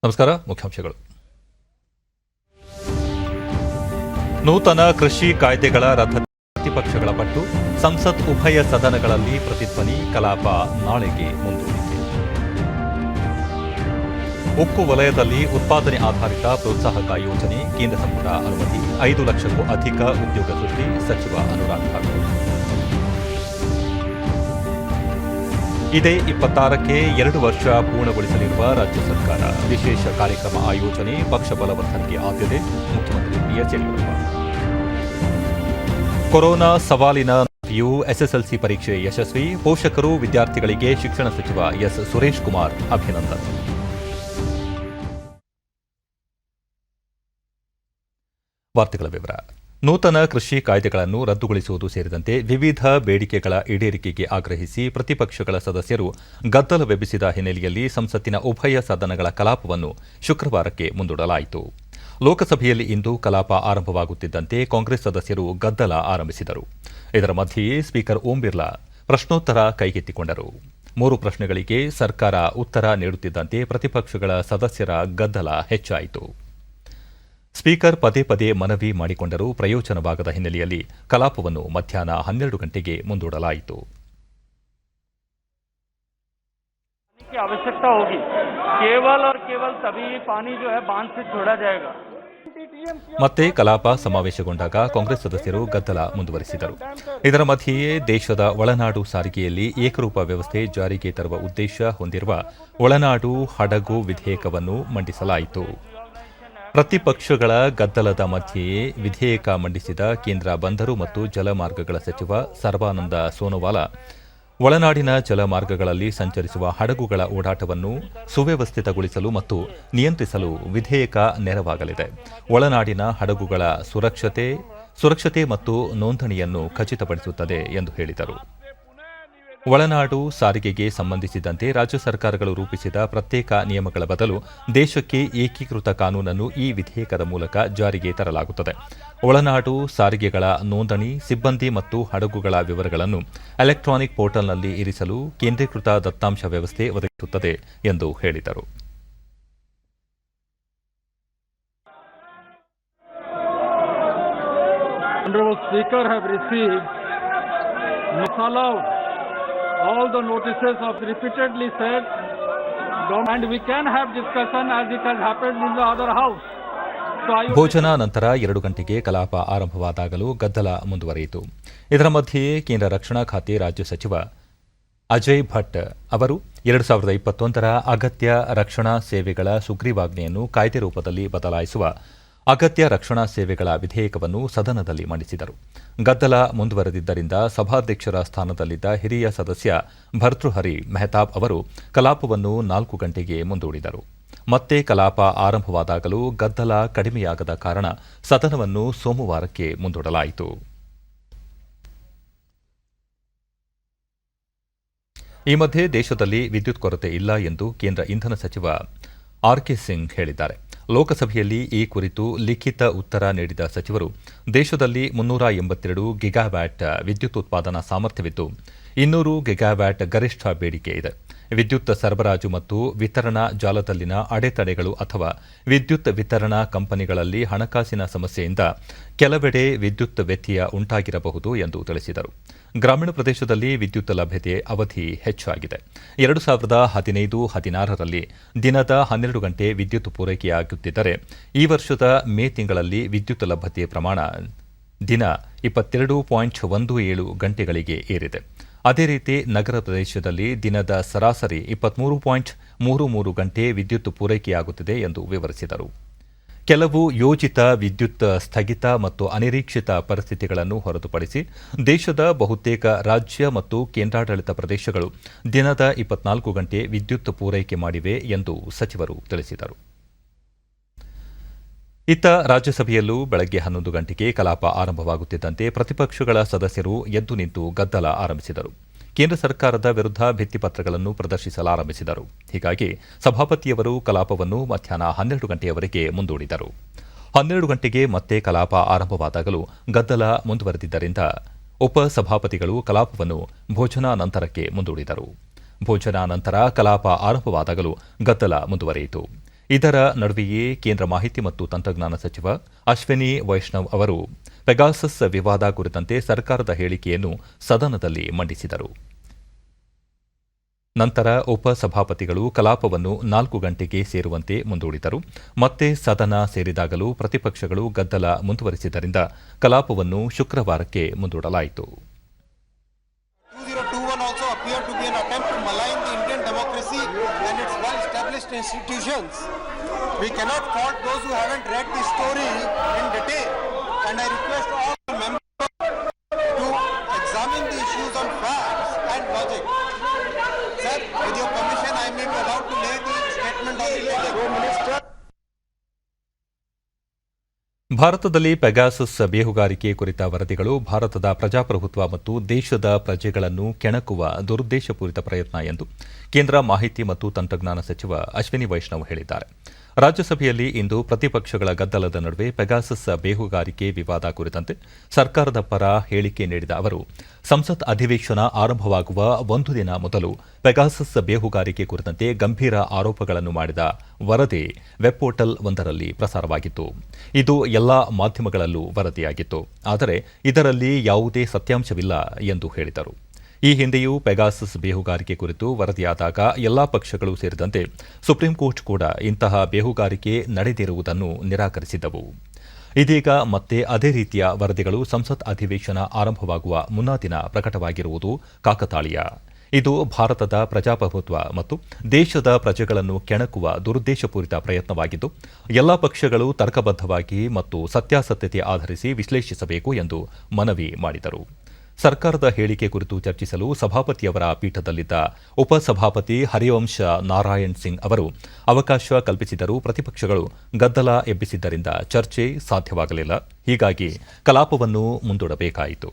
ನಮಸ್ಕಾರ. ಮುಖ್ಯಾಂಶಗಳು. ನೂತನ ಕೃಷಿ ಕಾಯ್ದೆಗಳ ರದ್ಧತಿ ಪ್ರತಿಪಕ್ಷಗಳ ಪಟ್ಟು, ಸಂಸತ್ ಉಭಯ ಸದನಗಳಲ್ಲಿ ಪ್ರತಿಧ್ವನಿ, ಕಲಾಪ ನಾಳೆಗೆ ಮುಂದೂಡಿಕೆ. ಉಕ್ಕು ವಲಯದಲ್ಲಿ ಉತ್ಪಾದನೆ ಆಧಾರಿತ ಪ್ರೋತ್ಸಾಹಕ ಯೋಜನೆ, ಕೇಂದ್ರ ಸಂಪುಟ ಅನುಮತಿ, 5 ಲಕ್ಷಕ್ಕೂ ಅಧಿಕ ಉದ್ಯೋಗ ಸೃಷ್ಟಿ, ಸಚಿವ ಅನುರಾಗ್ ಠಾಕೂರ್. ಇದೇ 26ಕ್ಕೆ 2 ವರ್ಷ ಪೂರ್ಣಗೊಳಿಸಲಿರುವ ರಾಜ್ಯ ಸರ್ಕಾರ, ವಿಶೇಷ ಕಾರ್ಯಕ್ರಮ ಆಯೋಜನೆ, ಪಕ್ಷ ಬಲವರ್ಧನೆಗೆ ಆದ್ಯತೆ, ಮುಖ್ಯಮಂತ್ರಿ ಬಿಎಸ್ ಯಡಿಯೂರಪ್ಪ. ಕೊರೋನಾ ಸವಾಲಿನ ನಡುವೆಯೂ ಎಸ್ಎಸ್ಎಲ್ಸಿ ಪರೀಕ್ಷೆ ಯಶಸ್ವಿ, ಪೋಷಕರು ವಿದ್ಯಾರ್ಥಿಗಳಿಗೆ ಶಿಕ್ಷಣ ಸಚಿವ ಎಸ್ ಸುರೇಶ್ ಕುಮಾರ್ ಅಭಿನಂದನೆ. ವಾರ್ತೆಗಳ ವಿವರ. ನೂತನ ಕೃಷಿ ಕಾಯ್ದೆಗಳನ್ನು ರದ್ದುಗೊಳಿಸುವುದು ಸೇರಿದಂತೆ ವಿವಿಧ ಬೇಡಿಕೆಗಳ ಈಡೇರಿಕೆಗೆ ಆಗ್ರಹಿಸಿ ಪ್ರತಿಪಕ್ಷಗಳ ಸದಸ್ಯರು ಗದ್ದಲವೆಬ್ಬಿಸಿದ ಹಿನ್ನೆಲೆಯಲ್ಲಿ ಸಂಸತ್ತಿನ ಉಭಯ ಸದನಗಳ ಕಲಾಪವನ್ನು ಶುಕ್ರವಾರಕ್ಕೆ ಮುಂದೂಡಲಾಯಿತು. ಲೋಕಸಭೆಯಲ್ಲಿ ಇಂದು ಕಲಾಪ ಆರಂಭವಾಗುತ್ತಿದ್ದಂತೆ ಕಾಂಗ್ರೆಸ್ ಸದಸ್ಯರು ಗದ್ದಲ ಆರಂಭಿಸಿದರು. ಇದರ ಮಧ್ಯೆಯೇ ಸ್ಪೀಕರ್ ಓಂ ಬಿರ್ಲಾ ಪ್ರಶ್ನೋತ್ತರ ಕೈಗೆತ್ತಿಕೊಂಡರು. 3 ಪ್ರಶ್ನೆಗಳಿಗೆ ಸರ್ಕಾರ ಉತ್ತರ ನೀಡುತ್ತಿದ್ದಂತೆ ಪ್ರತಿಪಕ್ಷಗಳ ಸದಸ್ಯರ ಗದ್ದಲ ಹೆಚ್ಚಾಯಿತು. ಸ್ಪೀಕರ್ ಪದೇ ಪದೇ ಮನವಿ ಮಾಡಿಕೊಂಡರೂ ಪ್ರಯೋಜನವಾಗದ ಹಿನ್ನೆಲೆಯಲ್ಲಿ ಕಲಾಪವನ್ನು ಮಧ್ಯಾಹ್ನ 12 ಗಂಟೆಗೆ ಮುಂದೂಡಲಾಯಿತು. आवश्यकता होगी केवल और केवल तभी पानी जो है बांध से छोड़ा जाएगा. ಮತ್ತೆ ಕಲಾಪ ಸಮಾವೇಶಗೊಂಡಾಗ ಕಾಂಗ್ರೆಸ್ ಸದಸ್ಯರು ಗದ್ದಲ ಮುಂದುವರೆಸಿದರು. ಇದರ ಮಧ್ಯೆಯೇ ದೇಶದ ಒಳನಾಡು ಸಾರಿಗೆಯಲ್ಲಿ ಏಕರೂಪ ವ್ಯವಸ್ಥೆ ಜಾರಿಗೆ ತರುವ ಉದ್ದೇಶ ಹೊಂದಿರುವ ಒಳನಾಡು ಹಡಗು ವಿಧೇಯಕವನ್ನು ಮಂಡಿಸಲಾಯಿತು. ಪ್ರತಿಪಕ್ಷಗಳ ಗದ್ದಲದ ಮಧ್ಯೆಯೇ ವಿಧೇಯಕ ಮಂಡಿಸಿದ ಕೇಂದ್ರ ಬಂದರು ಮತ್ತು ಜಲಮಾರ್ಗಗಳ ಸಚಿವ ಸರ್ಬಾನಂದ ಸೋನೋವಾಲ, ಒಳನಾಡಿನ ಜಲಮಾರ್ಗಗಳಲ್ಲಿ ಸಂಚರಿಸುವ ಹಡಗುಗಳ ಓಡಾಟವನ್ನು ಸುವ್ಯವಸ್ಥಿತಗೊಳಿಸಲು ಮತ್ತು ನಿಯಂತ್ರಿಸಲು ವಿಧೇಯಕ ನೆರವಾಗಲಿದೆ. ಒಳನಾಡಿನ ಹಡಗುಗಳ ಸುರಕ್ಷತೆ ಮತ್ತು ನೋಂದಣಿಯನ್ನು ಖಚಿತಪಡಿಸುತ್ತದೆ ಎಂದು ಹೇಳಿದರು. ಒಳನಾಡು ಸಾರಿಗೆಗೆ ಸಂಬಂಧಿಸಿದಂತೆ ರಾಜ್ಯ ಸರ್ಕಾರಗಳು ರೂಪಿಸಿದ ಪ್ರತ್ಯೇಕ ನಿಯಮಗಳ ಬದಲು ದೇಶಕ್ಕೆ ಏಕೀಕೃತ ಕಾನೂನನ್ನು ಈ ವಿಧೇಯಕದ ಮೂಲಕ ಜಾರಿಗೆ ತರಲಾಗುತ್ತದೆ. ಒಳನಾಡು ಸಾರಿಗೆಗಳ ನೋಂದಣಿ, ಸಿಬ್ಬಂದಿ ಮತ್ತು ಹಡಗುಗಳ ವಿವರಗಳನ್ನು ಎಲೆಕ್ಟ್ರಾನಿಕ್ ಪೋರ್ಟಲ್ನಲ್ಲಿ ಇರಿಸಲು ಕೇಂದ್ರೀಕೃತ ದತ್ತಾಂಶ ವ್ಯವಸ್ಥೆ ಒದಗಿಸುತ್ತದೆ ಎಂದು ಹೇಳಿದರು. All the notices have repeatedly said, and we can have discussion as it has happened in the other house. ಭೋಜನ ನಂತರ 2 ಗಂಟೆಗೆ ಕಲಾಪ ಆರಂಭವಾದಾಗಲೂ ಗದ್ದಲ ಮುಂದುವರಿಯಿತು. ಇದರ ಮಧ್ಯೆಯೇ ಕೇಂದ್ರ ರಕ್ಷಣಾ ಖಾತೆ ರಾಜ್ಯ ಸಚಿವ ಅಜಯ್ ಭಟ್ ಅವರು 2021ರ ಅಗತ್ಯ ರಕ್ಷಣಾ ಸೇವೆಗಳ ಸುಗ್ರೀವಾಜ್ಞೆಯನ್ನು ಕಾಯ್ದೆ ರೂಪದಲ್ಲಿ ಬದಲಾಯಿಸುವ ಅಗತ್ಯ ರಕ್ಷಣಾ ಸೇವೆಗಳ ವಿಧೇಯಕವನ್ನು ಸದನದಲ್ಲಿ ಮಂಡಿಸಿದರು. ಗದ್ದಲ ಮುಂದುವರೆದಿದ್ದರಿಂದ ಸಭಾಧ್ಯಕ್ಷರ ಸ್ಥಾನದಲ್ಲಿದ್ದ ಹಿರಿಯ ಸದಸ್ಯ ಭರ್ತೃಹರಿ ಮೆಹತಾಬ್ ಅವರು ಕಲಾಪವನ್ನು 4 ಗಂಟೆಗೆ ಮುಂದೂಡಿದರು. ಮತ್ತೆ ಕಲಾಪ ಆರಂಭವಾದಾಗಲೂ ಗದ್ದಲ ಕಡಿಮೆಯಾಗದ ಕಾರಣ ಸದನವನ್ನು ಸೋಮವಾರಕ್ಕೆ ಮುಂದೂಡಲಾಯಿತು. ಈ ಮಧ್ಯೆ ದೇಶದಲ್ಲಿ ವಿದ್ಯುತ್ ಕೊರತೆ ಇಲ್ಲ ಎಂದು ಕೇಂದ್ರ ಇಂಧನ ಸಚಿವ ಆರ್.ಕೆ. ಸಿಂಗ್ ಹೇಳಿದ್ದಾರೆ. ಲೋಕಸಭೆಯಲ್ಲಿ ಈ ಕುರಿತು ಲಿಖಿತ ಉತ್ತರ ನೀಡಿದ ಸಚಿವರು, ದೇಶದಲ್ಲಿ 382 ಗಿಗಾವ್ಯಾಟ್ ವಿದ್ಯುತ್ ಉತ್ಪಾದನಾ ಸಾಮರ್ಥ್ಯವಿದ್ದು 200 ಗಿಗಾವ್ಯಾಟ್ ಗರಿಷ್ಠ ಬೇಡಿಕೆ ಇದೆ. ವಿದ್ಯುತ್ ಸರಬರಾಜು ಮತ್ತು ವಿತರಣಾ ಜಾಲದಲ್ಲಿನ ಅಡೆತಡೆಗಳು ಅಥವಾ ವಿದ್ಯುತ್ ವಿತರಣಾ ಕಂಪನಿಗಳಲ್ಲಿ ಹಣಕಾಸಿನ ಸಮಸ್ಯೆಯಿಂದ ಕೆಲವೆಡೆ ವಿದ್ಯುತ್ ವ್ಯತ್ಯಯ ಉಂಟಾಗಿರಬಹುದು ಎಂದು ತಿಳಿಸಿದರು. ಗ್ರಾಮೀಣ ಪ್ರದೇಶದಲ್ಲಿ ವಿದ್ಯುತ್ ಲಭ್ಯತೆ ಅವಧಿ ಹೆಚ್ಚಾಗಿದೆ. 2015-16ರಲ್ಲಿ ದಿನದ 12 ಗಂಟೆ ವಿದ್ಯುತ್ ಪೂರೈಕೆಯಾಗುತ್ತಿದ್ದರೆ ಈ ವರ್ಷದ ಮೇ ತಿಂಗಳಲ್ಲಿ ವಿದ್ಯುತ್ ಲಭ್ಯತೆ ಪ್ರಮಾಣ ದಿನ 22.17 ಗಂಟೆಗಳಿಗೆ ಏರಿದೆ. ಅದೇ ರೀತಿ ನಗರ ಪ್ರದೇಶದಲ್ಲಿ ದಿನದ ಸರಾಸರಿ 23.33 ಗಂಟೆ ವಿದ್ಯುತ್ ಪೂರೈಕೆಯಾಗುತ್ತಿದೆ ಎಂದು ವಿವರಿಸಿದರು. ಕೆಲವು ಯೋಜಿತ ವಿದ್ಯುತ್ ಸ್ಥಗಿತ ಮತ್ತು ಅನಿರೀಕ್ಷಿತ ಪರಿಸ್ಥಿತಿಗಳನ್ನು ಹೊರತುಪಡಿಸಿ ದೇಶದ ಬಹುತೇಕ ರಾಜ್ಯ ಮತ್ತು ಕೇಂದ್ರಾಡಳಿತ ಪ್ರದೇಶಗಳು ದಿನದ 24 ಗಂಟೆ ವಿದ್ಯುತ್ ಪೂರೈಕೆ ಮಾಡಿವೆ ಎಂದು ಸಚಿವರು ತಿಳಿಸಿದರು. ಇತ್ತ ರಾಜ್ಯಸಭೆಯಲ್ಲೂ ಬೆಳಗ್ಗೆ 11 ಗಂಟೆಗೆ ಕಲಾಪ ಆರಂಭವಾಗುತ್ತಿದ್ದಂತೆ ಪ್ರತಿಪಕ್ಷಗಳ ಸದಸ್ಯರು ಎದ್ದು ನಿಂತು ಗದ್ದಲ ಆರಂಭಿಸಿದರು. ಕೇಂದ್ರ ಸರ್ಕಾರದ ವಿರುದ್ಧ ಭಿತ್ತಿಪತ್ರಗಳನ್ನು ಪ್ರದರ್ಶಿಸಲಾರಂಭಿಸಿದರು. ಹೀಗಾಗಿ ಸಭಾಪತಿಯವರು ಕಲಾಪವನ್ನು ಮಧ್ಯಾಹ್ನ 12 ಗಂಟೆಯವರೆಗೆ ಮುಂದೂಡಿದರು. 12 ಗಂಟೆಗೆ ಮತ್ತೆ ಕಲಾಪ ಆರಂಭವಾದಾಗಲೂ ಗದ್ದಲ ಮುಂದುವರೆದಿದ್ದರಿಂದ ಉಪಸಭಾಪತಿಗಳು ಕಲಾಪವನ್ನು ಭೋಜನಾ ನಂತರಕ್ಕೆ ಮುಂದೂಡಿದರು. ಭೋಜನಾ ನಂತರ ಕಲಾಪ ಆರಂಭವಾದಾಗಲೂ ಗದ್ದಲ ಮುಂದುವರಿಯಿತು. ಇದರ ನಡುವೆಯೇ ಕೇಂದ್ರ ಮಾಹಿತಿ ಮತ್ತು ತಂತ್ರಜ್ಞಾನ ಸಚಿವ ಅಶ್ವಿನಿ ವೈಷ್ಣವ್ ಅವರು ಪೆಗಾಸಸ್ ವಿವಾದ ಕುರಿತಂತೆ ಸರ್ಕಾರದ ಹೇಳಿಕೆಯನ್ನು ಸದನದಲ್ಲಿ ಮಂಡಿಸಿದರು. ನಂತರ ಉಪಸಭಾಪತಿಗಳು ಕಲಾಪವನ್ನು 4 ಗಂಟೆಗೆ ಸೇರುವಂತೆ ಮುಂದೂಡಿದರು. ಮತ್ತೆ ಸದನ ಸೇರಿದಾಗಲೂ ಪ್ರತಿಪಕ್ಷಗಳು ಗದ್ದಲ ಮುಂದುವರಿಸಿದ್ದರಿಂದ ಕಲಾಪವನ್ನು ಶುಕ್ರವಾರಕ್ಕೆ ಮುಂದೂಡಲಾಯಿತು. 2021 also appeared to be an attempt to malign the Indian democracy and its well-established institutions. We cannot fault those who haven't read the story in detail, and I request all members to examine the issues on facts and logic. Sir, with your permission, I may be allowed to lay the statement on the table. ಭಾರತದಲ್ಲಿ Pegasus ಬೇಹುಗಾರಿಕೆ ಕುರಿತ ವರದಿಗಳು ಭಾರತದ ಪ್ರಜಾಪ್ರಭುತ್ವ ಮತ್ತು ದೇಶದ ಪ್ರಜೆಗಳನ್ನು ಕೆಣಕುವ ದುರುದ್ದೇಶಪೂರಿತ ಪ್ರಯತ್ನ ಎಂದು ಕೇಂದ್ರ ಮಾಹಿತಿ ಮತ್ತು ತಂತ್ರಜ್ಞಾನ ಸಚಿವ ಅಶ್ವಿನಿ ವೈಷ್ಣವ್ ಹೇಳಿದ್ದಾರೆ. ರಾಜ್ಯಸಭೆಯಲ್ಲಿ ಇಂದು ಪ್ರತಿಪಕ್ಷಗಳ ಗದ್ದಲದ ನಡುವೆ ಪೆಗಾಸಸ್ ಬೇಹುಗಾರಿಕೆ ವಿವಾದ ಕುರಿತಂತೆ ಸರ್ಕಾರದ ಪರ ಹೇಳಿಕೆ ನೀಡಿದ ಅವರು, ಸಂಸತ್ ಅಧಿವೇಶನ ಆರಂಭವಾಗುವ ಒಂದು ದಿನ ಮೊದಲು ಪೆಗಾಸಸ್ ಬೇಹುಗಾರಿಕೆ ಕುರಿತಂತೆ ಗಂಭೀರ ಆರೋಪಗಳನ್ನು ಮಾಡಿದ ವರದಿ ವೆಬ್ ಪೋರ್ಟಲ್ ಒಂದರಲ್ಲಿ ಪ್ರಸಾರವಾಗಿತ್ತು. ಇದು ಎಲ್ಲಾ ಮಾಧ್ಯಮಗಳಲ್ಲೂ ವರದಿಯಾಗಿತ್ತು. ಆದರೆ ಇದರಲ್ಲಿ ಯಾವುದೇ ಸತ್ಯಾಂಶವಿಲ್ಲ ಎಂದು ಹೇಳಿದರು. ಈ ಹಿಂದೆಯೂ ಪೆಗಾಸಸ್ ಬೇಹುಗಾರಿಕೆ ಕುರಿತು ವರದಿಯಾದಾಗ ಎಲ್ಲಾ ಪಕ್ಷಗಳು ಸೇರಿದಂತೆ ಸುಪ್ರೀಂ ಕೋರ್ಟ್ ಕೂಡ ಇಂತಹ ಬೇಹುಗಾರಿಕೆ ನಡೆದಿರುವುದನ್ನು ನಿರಾಕರಿಸಿದ್ದವು. ಇದೀಗ ಮತ್ತೆ ಅದೇ ರೀತಿಯ ವರದಿಗಳು ಸಂಸತ್ ಅಧಿವೇಶನ ಆರಂಭವಾಗುವ ಮುನ್ನಾ ದಿನ ಪ್ರಕಟವಾಗಿರುವುದು ಕಾಕತಾಳೀಯ. ಇದು ಭಾರತದ ಪ್ರಜಾಪ್ರಭುತ್ವ ಮತ್ತು ದೇಶದ ಪ್ರಜೆಗಳನ್ನು ಕೆಣಕುವ ದುರುದ್ದೇಶಪೂರಿತ ಪ್ರಯತ್ನವಾಗಿದ್ದು, ಎಲ್ಲಾ ಪಕ್ಷಗಳು ತರ್ಕಬದ್ಧವಾಗಿ ಮತ್ತು ಸತ್ಯಾಸತ್ಯತೆ ಆಧರಿಸಿ ವಿಶ್ಲೇಷಿಸಬೇಕು ಎಂದು ಮನವಿ ಮಾಡಿದರು. ಸರ್ಕಾರದ ಹೇಳಿಕೆ ಕುರಿತು ಚರ್ಚಿಸಲು ಸಭಾಪತಿಯವರ ಪೀಠದಲ್ಲಿದ್ದ ಉಪಸಭಾಪತಿ ಹರಿವಂಶ ನಾರಾಯಣ್ ಸಿಂಗ್ ಅವರು ಅವಕಾಶ ಕಲ್ಪಿಸಿದರೂ ಪ್ರತಿಪಕ್ಷಗಳು ಗದ್ದಲ ಎಬ್ಬಿಸಿದ್ದರಿಂದ ಚರ್ಚೆ ಸಾಧ್ಯವಾಗಲಿಲ್ಲ. ಹೀಗಾಗಿ ಕಲಾಪವನ್ನು ಮುಂದೂಡಬೇಕಾಯಿತು.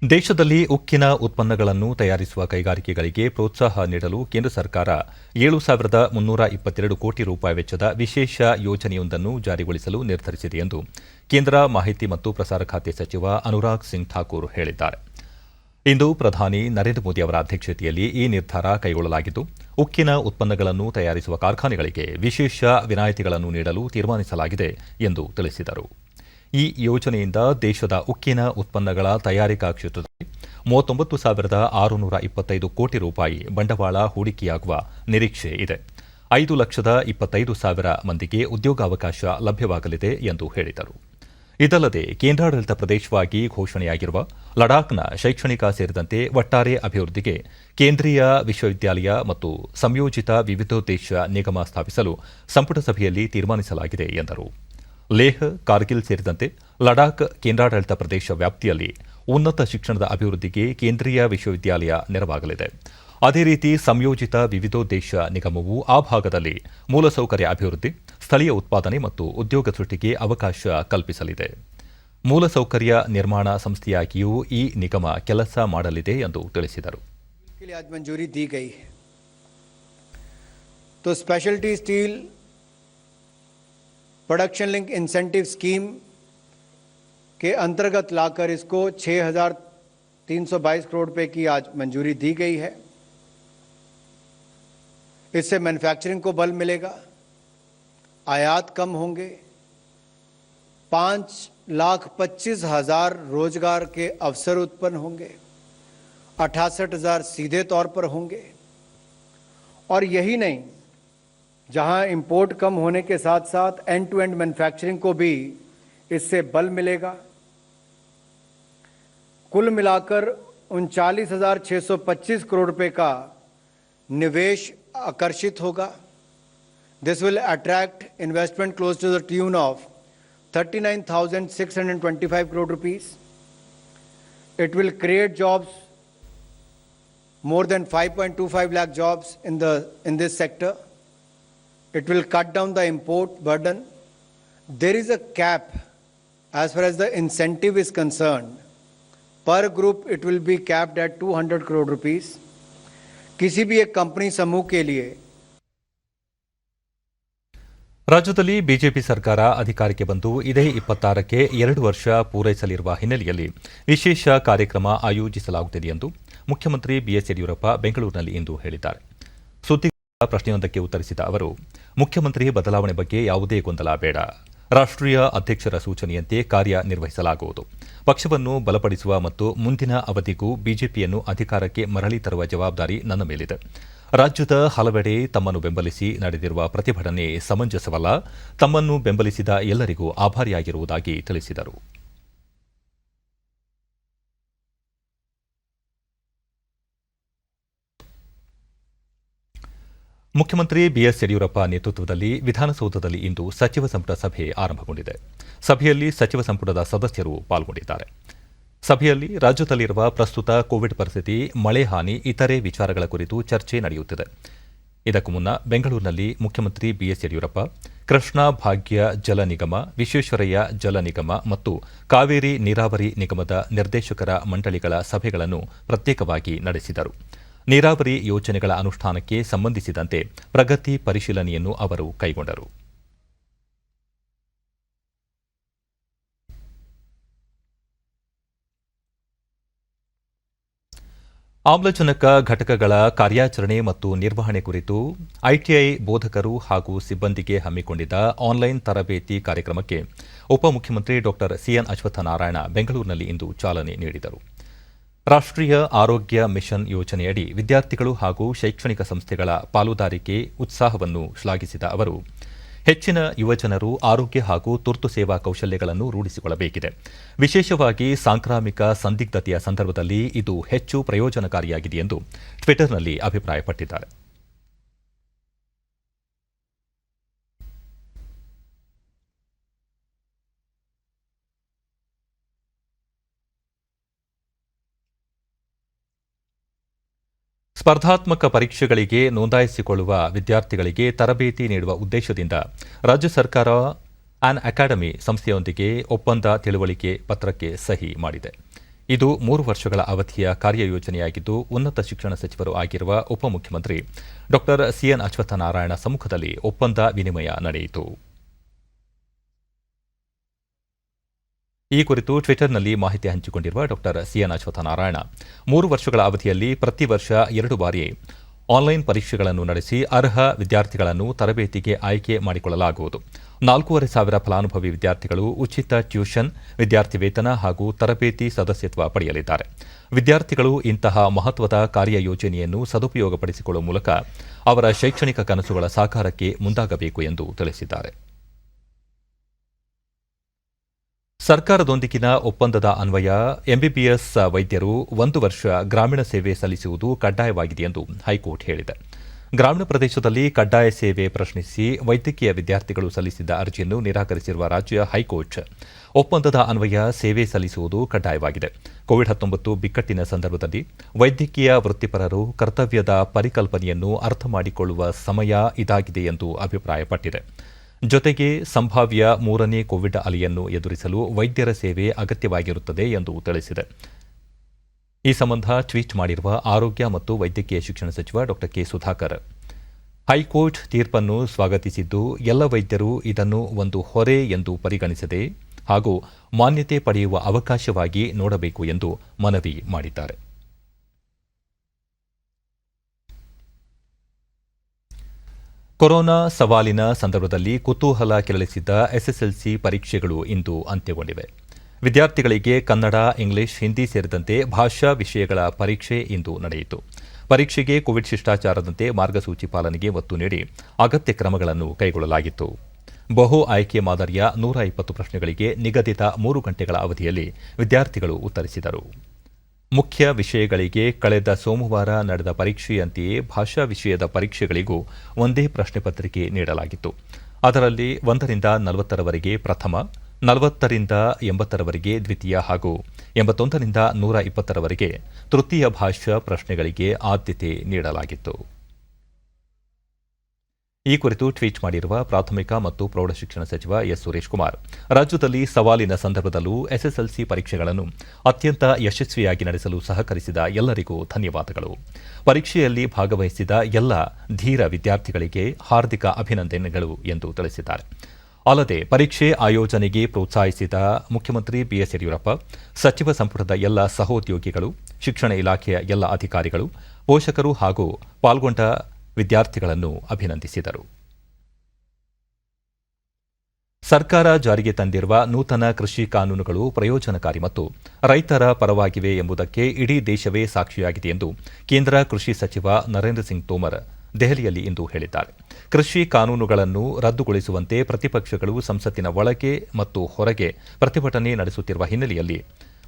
ದೇಶದಲ್ಲಿ ಉಕ್ಕಿನ ಉತ್ಪನ್ನಗಳನ್ನು ತಯಾರಿಸುವ ಕೈಗಾರಿಕೆಗಳಿಗೆ ಪ್ರೋತ್ಸಾಹ ನೀಡಲು ಕೇಂದ್ರ ಸರ್ಕಾರ 7,322 ಕೋಟಿ ರೂಪಾಯಿ ವೆಚ್ಚದ ವಿಶೇಷ ಯೋಜನೆಯೊಂದನ್ನು ಜಾರಿಗೊಳಿಸಲು ನಿರ್ಧರಿಸಿದೆ ಎಂದು ಕೇಂದ್ರ ಮಾಹಿತಿ ಮತ್ತು ಪ್ರಸಾರ ಖಾತೆ ಸಚಿವ ಅನುರಾಗ್ ಸಿಂಗ್ ಠಾಕೂರ್ ಹೇಳಿದ್ದಾರೆ. ಇಂದು ಪ್ರಧಾನಿ ನರೇಂದ್ರ ಮೋದಿ ಅವರ ಅಧ್ಯಕ್ಷತೆಯಲ್ಲಿ ಈ ನಿರ್ಧಾರ ಕೈಗೊಳ್ಳಲಾಗಿದ್ದು, ಉಕ್ಕಿನ ಉತ್ಪನ್ನಗಳನ್ನು ತಯಾರಿಸುವ ಕಾರ್ಖಾನೆಗಳಿಗೆ ವಿಶೇಷ ವಿನಾಯಿತಿಗಳನ್ನು ನೀಡಲು ತೀರ್ಮಾನಿಸಲಾಗಿದೆ ಎಂದು ತಿಳಿಸಿದರು. ಈ ಯೋಜನೆಯಿಂದ ದೇಶದ ಉಕ್ಕಿನ ಉತ್ಪನ್ನಗಳ ತಯಾರಿಕಾ ಕ್ಷೇತ್ರದಲ್ಲಿ 39,625 ಕೋಟಿ ರೂಪಾಯಿ ಬಂಡವಾಳ ಹೂಡಿಕೆಯಾಗುವ ನಿರೀಕ್ಷೆ ಇದೆ. 5,25,000 ಮಂದಿಗೆ ಉದ್ಯೋಗಾವಕಾಶ ಲಭ್ಯವಾಗಲಿದೆ ಎಂದು ಹೇಳಿದರು. ಇದಲ್ಲದೆ ಕೇಂದ್ರಾಡಳಿತ ಪ್ರದೇಶವಾಗಿ ಘೋಷಣೆಯಾಗಿರುವ ಲಡಾಖ್ನ ಶೈಕ್ಷಣಿಕ ಸೇರಿದಂತೆ ಒಟ್ಟಾರೆ ಅಭಿವೃದ್ಧಿಗೆ ಕೇಂದ್ರೀಯ ವಿಶ್ವವಿದ್ಯಾಲಯ ಮತ್ತು ಸಂಯೋಜಿತ ವಿವಿಧೋದ್ದೇಶ ನಿಗಮ ಸ್ಥಾಪಿಸಲು ಸಂಪುಟ ಸಭೆಯಲ್ಲಿ ತೀರ್ಮಾನಿಸಲಾಗಿದೆ ಎಂದರು. ಲೇಹ್, ಕಾರ್ಗಿಲ್ ಸೇರಿದಂತೆ ಲಡಾಖ್ ಕೇಂದ್ರಾಡಳಿತ ಪ್ರದೇಶ ವ್ಯಾಪ್ತಿಯಲ್ಲಿ ಉನ್ನತ ಶಿಕ್ಷಣದ ಅಭಿವೃದ್ಧಿಗೆ ಕೇಂದ್ರೀಯ ವಿಶ್ವವಿದ್ಯಾಲಯ ನೆರವಾಗಲಿದೆ. ಅದೇ ರೀತಿ ಸಂಯೋಜಿತ ವಿವಿಧೋದ್ದೇಶ ನಿಗಮವು ಆ ಭಾಗದಲ್ಲಿ ಮೂಲಸೌಕರ್ಯ ಅಭಿವೃದ್ಧಿ, ಸ್ಥಳೀಯ ಉತ್ಪಾದನೆ ಮತ್ತು ಉದ್ಯೋಗ ಸೃಷ್ಟಿಗೆ ಅವಕಾಶ ಕಲ್ಪಿಸಲಿದೆ. ಮೂಲಸೌಕರ್ಯ ನಿರ್ಮಾಣ ಸಂಸ್ಥೆಯಾಗಿಯೂ ಈ ನಿಗಮ ಕೆಲಸ ಮಾಡಲಿದೆ ಎಂದು ತಿಳಿಸಿದರು. प्रोडक्शन लिंक इंसेंटिव स्कीम के अंतर्गत लाकर इसको 6,322 करोड़ रुपए की आज मंजूरी दी गई है. इससे मैन्युफैक्चरिंग को बल मिलेगा, आयात कम होंगे, 5,25,000 रोजगार के अवसर उत्पन्न होंगे, 68,000 सीधे तौर पर होंगे. और यही नहीं, जहां इंपोर्ट कम होने के साथ साथ एंड टू एंड मैन्युफैक्चरिंग को भी इससे बल मिलेगा. कुल मिलाकर 39,625 करोड़ रुपए का निवेश आकर्षित होगा. This will attract investment close to the tune of 39,625 crore rupees. It will create jobs, more than 5.25 lakh jobs in this sector. It will cut down the import burden. There is a cap as far as the incentive is concerned. Per group it will be capped at 200 crore rupees. किसी भी एक company समूह के लिए ರಾಜ್ಯದಲ್ಲಿ BJP ಸರ್ಕಾರ ಅಧಿಕಾರಕ್ಕೆ ಬಂದು ಇದೇ 26ಕ್ಕೆ 2 ವರ್ಷ ಪೂರೈಸಲಿರುವ ಹಿನ್ನೆಲೆಯಲ್ಲಿ ವಿಶೇಷ ಕಾರ್ಯಕ್ರಮ ಆಯೋಜಿಸಲಾಗುತ್ತಿದೆ ಎಂದು ಮುಖ್ಯಮಂತ್ರಿ ಬಿಎಸ್ ಯಡಿಯೂರಪ್ಪ ಬೆಂಗಳೂರಿನಲ್ಲಿ ಇಂದು ಹೇಳಿದ್ದಾರೆ. ಸುದ್ದಿಗಾರರ ಪ್ರಶ್ನೆಯೊಂದಕ್ಕೆ ಉತ್ತರಿಸಿದ ಅವರು, ಮುಖ್ಯಮಂತ್ರಿ ಬದಲಾವಣೆ ಬಗ್ಗೆ ಯಾವುದೇ ಗೊಂದಲ ಬೇಡ. ರಾಷ್ಟ್ರೀಯ ಅಧ್ಯಕ್ಷರ ಸೂಚನೆಯಂತೆ ಕಾರ್ಯನಿರ್ವಹಿಸಲಾಗುವುದು. ಪಕ್ಷವನ್ನು ಬಲಪಡಿಸುವ ಮತ್ತು ಮುಂದಿನ ಅವಧಿಗೂ ಬಿಜೆಪಿಯನ್ನು ಅಧಿಕಾರಕ್ಕೆ ಮರಳಿ ತರುವ ಜವಾಬ್ದಾರಿ ನನ್ನ ಮೇಲಿದೆ. ರಾಜ್ಯದ ಹಲವೆಡೆ ತಮ್ಮನ್ನು ಬೆಂಬಲಿಸಿ ನಡೆದಿರುವ ಪ್ರತಿಭಟನೆ ಸಮಂಜಸವಲ್ಲ. ತಮ್ಮನ್ನು ಬೆಂಬಲಿಸಿದ ಎಲ್ಲರಿಗೂ ಆಭಾರಿಯಾಗಿರುವುದಾಗಿ ತಿಳಿಸಿದರು. ಮುಖ್ಯಮಂತ್ರಿ ಬಿಎಸ್ ಯಡಿಯೂರಪ್ಪ ನೇತೃತ್ವದಲ್ಲಿ ವಿಧಾನಸೌಧದಲ್ಲಿ ಇಂದು ಸಚಿವ ಸಂಪುಟ ಸಭೆ ಆರಂಭಗೊಂಡಿದೆ. ಸಭೆಯಲ್ಲಿ ಸಚಿವ ಸಂಪುಟದ ಸದಸ್ಯರು ಪಾಲ್ಗೊಂಡಿದ್ದಾರೆ. ಸಭೆಯಲ್ಲಿ ರಾಜ್ಯದಲ್ಲಿರುವ ಪ್ರಸ್ತುತ ಕೋವಿಡ್ ಪರಿಸ್ಥಿತಿ, ಮಳೆ ಹಾನಿ, ಇತರೆ ವಿಚಾರಗಳ ಕುರಿತು ಚರ್ಚೆ ನಡೆಯುತ್ತಿದೆ. ಇದಕ್ಕೂ ಮುನ್ನ ಬೆಂಗಳೂರಿನಲ್ಲಿ ಮುಖ್ಯಮಂತ್ರಿ ಬಿಎಸ್ ಯಡಿಯೂರಪ್ಪ ಕೃಷ್ಣಾ ಭಾಗ್ಯ ಜಲ ನಿಗಮ, ವಿಶ್ವೇಶ್ವರಯ್ಯ ಜಲ ನಿಗಮ ಮತ್ತು ಕಾವೇರಿ ನೀರಾವರಿ ನಿಗಮದ ನಿರ್ದೇಶಕರ ಮಂಡಳಿಗಳ ಸಭೆಗಳನ್ನು ಪ್ರತ್ಯೇಕವಾಗಿ ನಡೆಸಿದರು. ನೀರಾವರಿ ಯೋಜನೆಗಳ ಅನುಷ್ಠಾನಕ್ಕೆ ಸಂಬಂಧಿಸಿದಂತೆ ಪ್ರಗತಿ ಪರಿಶೀಲನೆಯನ್ನು ಅವರು ಕೈಗೊಂಡರು. ಆಮ್ಲಜನಕ ಘಟಕಗಳ ಕಾರ್ಯಾಚರಣೆ ಮತ್ತು ನಿರ್ವಹಣೆ ಕುರಿತು ಐಟಿಐ ಬೋಧಕರು ಹಾಗೂ ಸಿಬ್ಬಂದಿಗೆ ಹಮ್ಮಿಕೊಂಡಿದ್ದ ಆನ್ಲೈನ್ ತರಬೇತಿ ಕಾರ್ಯಕ್ರಮಕ್ಕೆ ಉಪಮುಖ್ಯಮಂತ್ರಿ ಡಾ ಸಿಎನ್ ಅಶ್ವತ್ಥನಾರಾಯಣ ಬೆಂಗಳೂರಿನಲ್ಲಿ ಇಂದು ಚಾಲನೆ ನೀಡಿದರು. ರಾಷ್ಟ್ರೀಯ ಆರೋಗ್ಯ ಮಿಷನ್ ಯೋಜನೆಯಡಿ ವಿದ್ಯಾರ್ಥಿಗಳು ಹಾಗೂ ಶೈಕ್ಷಣಿಕ ಸಂಸ್ಥೆಗಳ ಪಾಲುದಾರಿಕೆ ಉತ್ಸಾಹವನ್ನು ಶ್ಲಾಘಿಸಿದ ಅವರು, ಹೆಚ್ಚಿನ ಯುವಜನರು ಆರೋಗ್ಯ ಹಾಗೂ ತುರ್ತು ಸೇವಾ ಕೌಶಲ್ಯಗಳನ್ನು ರೂಢಿಸಿಕೊಳ್ಳಬೇಕಿದೆ. ವಿಶೇಷವಾಗಿ ಸಾಂಕ್ರಾಮಿಕ ಸಂದಿಗ್ಧತೆಯ ಸಂದರ್ಭದಲ್ಲಿ ಇದು ಹೆಚ್ಚು ಪ್ರಯೋಜನಕಾರಿಯಾಗಿದೆ ಎಂದು ಟ್ವಿಟರ್ನಲ್ಲಿ ಅಭಿಪ್ರಾಯಪಟ್ಟಿದ್ದಾರೆ. ಸ್ಪರ್ಧಾತ್ಮಕ ಪರೀಕ್ಷೆಗಳಿಗೆ ನೋಂದಾಯಿಸಿಕೊಳ್ಳುವ ವಿದ್ಯಾರ್ಥಿಗಳಿಗೆ ತರಬೇತಿ ನೀಡುವ ಉದ್ದೇಶದಿಂದ ರಾಜ್ಯ ಸರ್ಕಾರ ಆನ್ ಅಕಾಡೆಮಿ ಸಂಸ್ಥೆಯೊಂದಿಗೆ ಒಪ್ಪಂದ ತಿಳುವಳಿಕೆ ಪತ್ರಕ್ಕೆ ಸಹಿ ಮಾಡಿದೆ. ಇದು 3 ವರ್ಷಗಳ ಅವಧಿಯ ಕಾರ್ಯಯೋಜನೆಯಾಗಿದ್ದು, ಉನ್ನತ ಶಿಕ್ಷಣ ಸಚಿವರು ಆಗಿರುವ ಉಪಮುಖ್ಯಮಂತ್ರಿ ಡಾ ಸಿಎನ್ ಅಶ್ವತ್ಥನಾರಾಯಣ ಸಮ್ಮುಖದಲ್ಲಿ ಒಪ್ಪಂದ ವಿನಿಮಯ ನಡೆಯಿತು. ಈ ಕುರಿತು ಟ್ವಿಟರ್ನಲ್ಲಿ ಮಾಹಿತಿ ಹಂಚಿಕೊಂಡಿರುವ ಡಾ ಸಿಎನ್ ಅಶ್ವತ್ಥನಾರಾಯಣ, 3 ವರ್ಷಗಳ ಅವಧಿಯಲ್ಲಿ ಪ್ರತಿ ವರ್ಷ 2 ಬಾರಿ ಆನ್ಲೈನ್ ಪರೀಕ್ಷೆಗಳನ್ನು ನಡೆಸಿ ಅರ್ಹ ವಿದ್ಯಾರ್ಥಿಗಳನ್ನು ತರಬೇತಿಗೆ ಆಯ್ಕೆ ಮಾಡಿಕೊಳ್ಳಲಾಗುವುದು. 4,500 ಫಲಾನುಭವಿ ವಿದ್ಯಾರ್ಥಿಗಳು ಉಚಿತ ಟ್ಯೂಷನ್, ವಿದ್ಯಾರ್ಥಿ ವೇತನ ಹಾಗೂ ತರಬೇತಿ ಸದಸ್ಯತ್ವ ಪಡೆಯಲಿದ್ದಾರೆ. ವಿದ್ಯಾರ್ಥಿಗಳು ಇಂತಹ ಮಹತ್ವದ ಕಾರ್ಯಯೋಜನೆಯನ್ನು ಸದುಪಯೋಗಪಡಿಸಿಕೊಳ್ಳುವ ಮೂಲಕ ಅವರ ಶೈಕ್ಷಣಿಕ ಕನಸುಗಳ ಸಾಕಾರಕ್ಕೆ ಮುಂದಾಗಬೇಕು ಎಂದು ತಿಳಿಸಿದ್ದಾರೆ. ಸರ್ಕಾರದೊಂದಿಗಿನ ಒಪ್ಪಂದದ ಅನ್ವಯ ಎಂಬಿಬಿಎಸ್ ವೈದ್ಯರು 1 ವರ್ಷ ಗ್ರಾಮೀಣ ಸೇವೆ ಸಲ್ಲಿಸುವುದು ಕಡ್ಡಾಯವಾಗಿದೆ ಎಂದು ಹೈಕೋರ್ಟ್ ಹೇಳಿದೆ. ಗ್ರಾಮೀಣ ಪ್ರದೇಶದಲ್ಲಿ ಕಡ್ಡಾಯ ಸೇವೆ ಪ್ರಶ್ನಿಸಿ ವೈದ್ಯಕೀಯ ವಿದ್ಯಾರ್ಥಿಗಳು ಸಲ್ಲಿಸಿದ್ದ ಅರ್ಜಿಯನ್ನು ನಿರಾಕರಿಸಿರುವ ರಾಜ್ಯ ಹೈಕೋರ್ಟ್, ಒಪ್ಪಂದದ ಅನ್ವಯ ಸೇವೆ ಸಲ್ಲಿಸುವುದು ಕಡ್ಡಾಯವಾಗಿದೆ. ಕೋವಿಡ್-19 ಬಿಕ್ಕಟ್ಟಿನ ಸಂದರ್ಭದಲ್ಲಿ ವೈದ್ಯಕೀಯ ವೃತ್ತಿಪರರು ಕರ್ತವ್ಯದ ಪರಿಕಲ್ಪನೆಯನ್ನು ಅರ್ಥ ಮಾಡಿಕೊಳ್ಳುವ ಸಮಯ ಇದಾಗಿದೆ ಎಂದು ಅಭಿಪ್ರಾಯಪಟ್ಟಿದೆ. ಜೊತೆಗೆ ಸಂಭಾವ್ಯ 3ನೇ ಕೋವಿಡ್ ಅಲೆಯನ್ನು ಎದುರಿಸಲು ವೈದ್ಯರ ಸೇವೆ ಅಗತ್ಯವಾಗಿರುತ್ತದೆ ಎಂದು ತಿಳಿಸಿದೆ. ಈ ಸಂಬಂಧ ಟ್ವೀಟ್ ಮಾಡಿರುವ ಆರೋಗ್ಯ ಮತ್ತು ವೈದ್ಯಕೀಯ ಶಿಕ್ಷಣ ಸಚಿವ ಡಾ ಕೆ ಸುಧಾಕರ್, ಹೈಕೋರ್ಟ್ ತೀರ್ಪನ್ನು ಸ್ವಾಗತಿಸಿದ್ದು, ಎಲ್ಲ ವೈದ್ಯರು ಇದನ್ನು ಒಂದು ಹೊರೆ ಎಂದು ಪರಿಗಣಿಸದೆ ಹಾಗೂ ಮಾನ್ಯತೆ ಪಡೆಯುವ ಅವಕಾಶವಾಗಿ ನೋಡಬೇಕು ಎಂದು ಮನವಿ ಮಾಡಿದ್ದಾರೆ. ಕೊರೋನಾ ಸವಾಲಿನ ಸಂದರ್ಭದಲ್ಲಿ ಕುತೂಹಲ ಕೆರಳಿಸಿದ್ದ ಎಸ್ಎಸ್ಎಲ್ಸಿ ಪರೀಕ್ಷೆಗಳು ಇಂದು ಅಂತ್ಯಗೊಂಡಿವೆ. ವಿದ್ಯಾರ್ಥಿಗಳಿಗೆ ಕನ್ನಡ, ಇಂಗ್ಲಿಷ್, ಹಿಂದಿ ಸೇರಿದಂತೆ ಭಾಷಾ ವಿಷಯಗಳ ಪರೀಕ್ಷೆ ಇಂದು ನಡೆಯಿತು. ಪರೀಕ್ಷೆಗೆ ಕೋವಿಡ್ ಶಿಷ್ಟಾಚಾರದಂತೆ ಮಾರ್ಗಸೂಚಿ ಪಾಲನೆಗೆ ಒತ್ತು ನೀಡಿ ಅಗತ್ಯ ಕ್ರಮಗಳನ್ನು ಕೈಗೊಳ್ಳಲಾಗಿತ್ತು. ಬಹು ಆಯ್ಕೆ ಮಾದರಿಯ 120 ಪ್ರಶ್ನೆಗಳಿಗೆ ನಿಗದಿತ 3 ಗಂಟೆಗಳ ಅವಧಿಯಲ್ಲಿ ವಿದ್ಯಾರ್ಥಿಗಳು ಉತ್ತರಿಸಿದರು. ಮುಖ್ಯ ವಿಷಯಗಳಿಗೆ ಕಳೆದ ಸೋಮವಾರ ನಡೆದ ಪರೀಕ್ಷೆಯಂತೆಯೇ ಭಾಷಾ ವಿಷಯದ ಪರೀಕ್ಷೆಗಳಿಗೂ ಒಂದೇ ಪ್ರಶ್ನೆ ಪತ್ರಿಕೆ ನೀಡಲಾಗಿತ್ತು. ಅದರಲ್ಲಿ 1ರಿಂದ 40ರವರೆಗೆ ಪ್ರಥಮ, 40ರಿಂದ 80ರವರೆಗೆ ದ್ವಿತೀಯ ಹಾಗೂ 81ರಿಂದ 120ರವರೆಗೆ ತೃತೀಯ ಭಾಷಾ ಪ್ರಶ್ನೆಗಳಿಗೆ ಆದ್ಯತೆ ನೀಡಲಾಗಿತ್ತು. ಈ ಕುರಿತು ಟ್ವೀಟ್ ಮಾಡಿರುವ ಪ್ರಾಥಮಿಕ ಮತ್ತು ಪ್ರೌಢಶಿಕ್ಷಣ ಸಚಿವ ಎಸ್ ಸುರೇಶ್ ಕುಮಾರ್, ರಾಜ್ಯದಲ್ಲಿ ಸವಾಲಿನ ಸಂದರ್ಭದಲ್ಲೂ ಎಸ್ಎಸ್ಎಲ್ಸಿ ಪರೀಕ್ಷೆಗಳನ್ನು ಅತ್ಯಂತ ಯಶಸ್ವಿಯಾಗಿ ನಡೆಸಲು ಸಹಕರಿಸಿದ ಎಲ್ಲರಿಗೂ ಧನ್ಯವಾದಗಳು. ಪರೀಕ್ಷೆಯಲ್ಲಿ ಭಾಗವಹಿಸಿದ ಎಲ್ಲ ಧೀರ ವಿದ್ಯಾರ್ಥಿಗಳಿಗೆ ಹಾರ್ದಿಕ ಅಭಿನಂದನೆಗಳು ಎಂದು ತಿಳಿಸಿದ್ದಾರೆ. ಅಲ್ಲದೆ ಪರೀಕ್ಷೆ ಆಯೋಜನೆಗೆ ಪ್ರೋತ್ಸಾಹಿಸಿದ ಮುಖ್ಯಮಂತ್ರಿ ಬಿಎಸ್ ಯಡಿಯೂರಪ್ಪ, ಸಚಿವ ಸಂಪುಟದ ಎಲ್ಲ ಸಹೋದ್ಯೋಗಿಗಳು, ಶಿಕ್ಷಣ ಇಲಾಖೆಯ ಎಲ್ಲ ಅಧಿಕಾರಿಗಳು, ಪೋಷಕರು ಹಾಗೂ ಪಾಲ್ಗೊಂಡ ವಿದ್ಯಾರ್ಥಿಗಳನ್ನು ಅಭಿನಂದಿಸಿದರು. ಸರ್ಕಾರ ಜಾರಿಗೆ ತಂದಿರುವ ನೂತನ ಕೃಷಿ ಕಾನೂನುಗಳು ಪ್ರಯೋಜನಕಾರಿ ಮತ್ತು ರೈತರ ಪರವಾಗಿವೆ ಎಂಬುದಕ್ಕೆ ಇಡೀ ದೇಶವೇ ಸಾಕ್ಷಿಯಾಗಿದೆ ಎಂದು ಕೇಂದ್ರ ಕೃಷಿ ಸಚಿವ ನರೇಂದ್ರ ಸಿಂಗ್ ತೋಮರ್ ದೆಹಲಿಯಲ್ಲಿ ಇಂದು ಹೇಳಿದ್ದಾರೆ. ಕೃಷಿ ಕಾನೂನುಗಳನ್ನು ರದ್ದುಗೊಳಿಸುವಂತೆ ಪ್ರತಿಪಕ್ಷಗಳು ಸಂಸತ್ತಿನ ಒಳಗೆ ಮತ್ತು ಹೊರಗೆ ಪ್ರತಿಭಟನೆ ನಡೆಸುತ್ತಿರುವ ಹಿನ್ನೆಲೆಯಲ್ಲಿ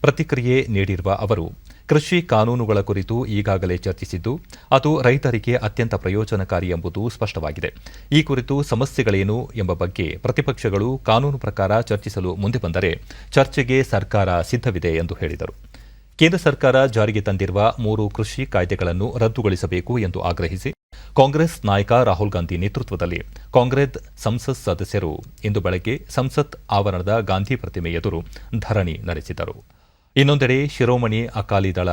ಪ್ರತಿಕ್ರಿಯೆ ನೀಡಿರುವ ಅವರು, ಕೃಷಿ ಕಾನೂನುಗಳ ಕುರಿತು ಈಗಾಗಲೇ ಚರ್ಚಿಸಿದ್ದು, ಅದು ರೈತರಿಗೆ ಅತ್ಯಂತ ಪ್ರಯೋಜನಕಾರಿ ಎಂಬುದು ಸ್ಪಷ್ಟವಾಗಿದೆ. ಈ ಕುರಿತು ಸಮಸ್ಯೆಗಳೇನು ಎಂಬ ಬಗ್ಗೆ ಪ್ರತಿಪಕ್ಷಗಳು ಕಾನೂನು ಪ್ರಕಾರ ಚರ್ಚಿಸಲು ಮುಂದೆ ಬಂದರೆ ಚರ್ಚೆಗೆ ಸರ್ಕಾರ ಸಿದ್ಧವಿದೆ ಎಂದು ಹೇಳಿದರು. ಕೇಂದ್ರ ಸರ್ಕಾರ ಜಾರಿಗೆ ತಂದಿರುವ 3 ಕೃಷಿ ಕಾಯ್ದೆಗಳನ್ನು ರದ್ದುಗೊಳಿಸಬೇಕು ಎಂದು ಆಗ್ರಹಿಸಿ ಕಾಂಗ್ರೆಸ್ ನಾಯಕ ರಾಹುಲ್ ಗಾಂಧಿ ನೇತೃತ್ವದಲ್ಲಿ ಕಾಂಗ್ರೆಸ್ ಸಂಸತ್ ಸದಸ್ಯರು ಇಂದು ಬೆಳಗ್ಗೆ ಸಂಸತ್ ಆವರಣದ ಗಾಂಧಿ ಪ್ರತಿಮೆ ಎದುರು ಧರಣಿ ನಡೆಸಿದರು. ಇನ್ನೊಂದೆಡೆ ಶಿರೋಮಣಿ ಅಕಾಲಿ ದಳ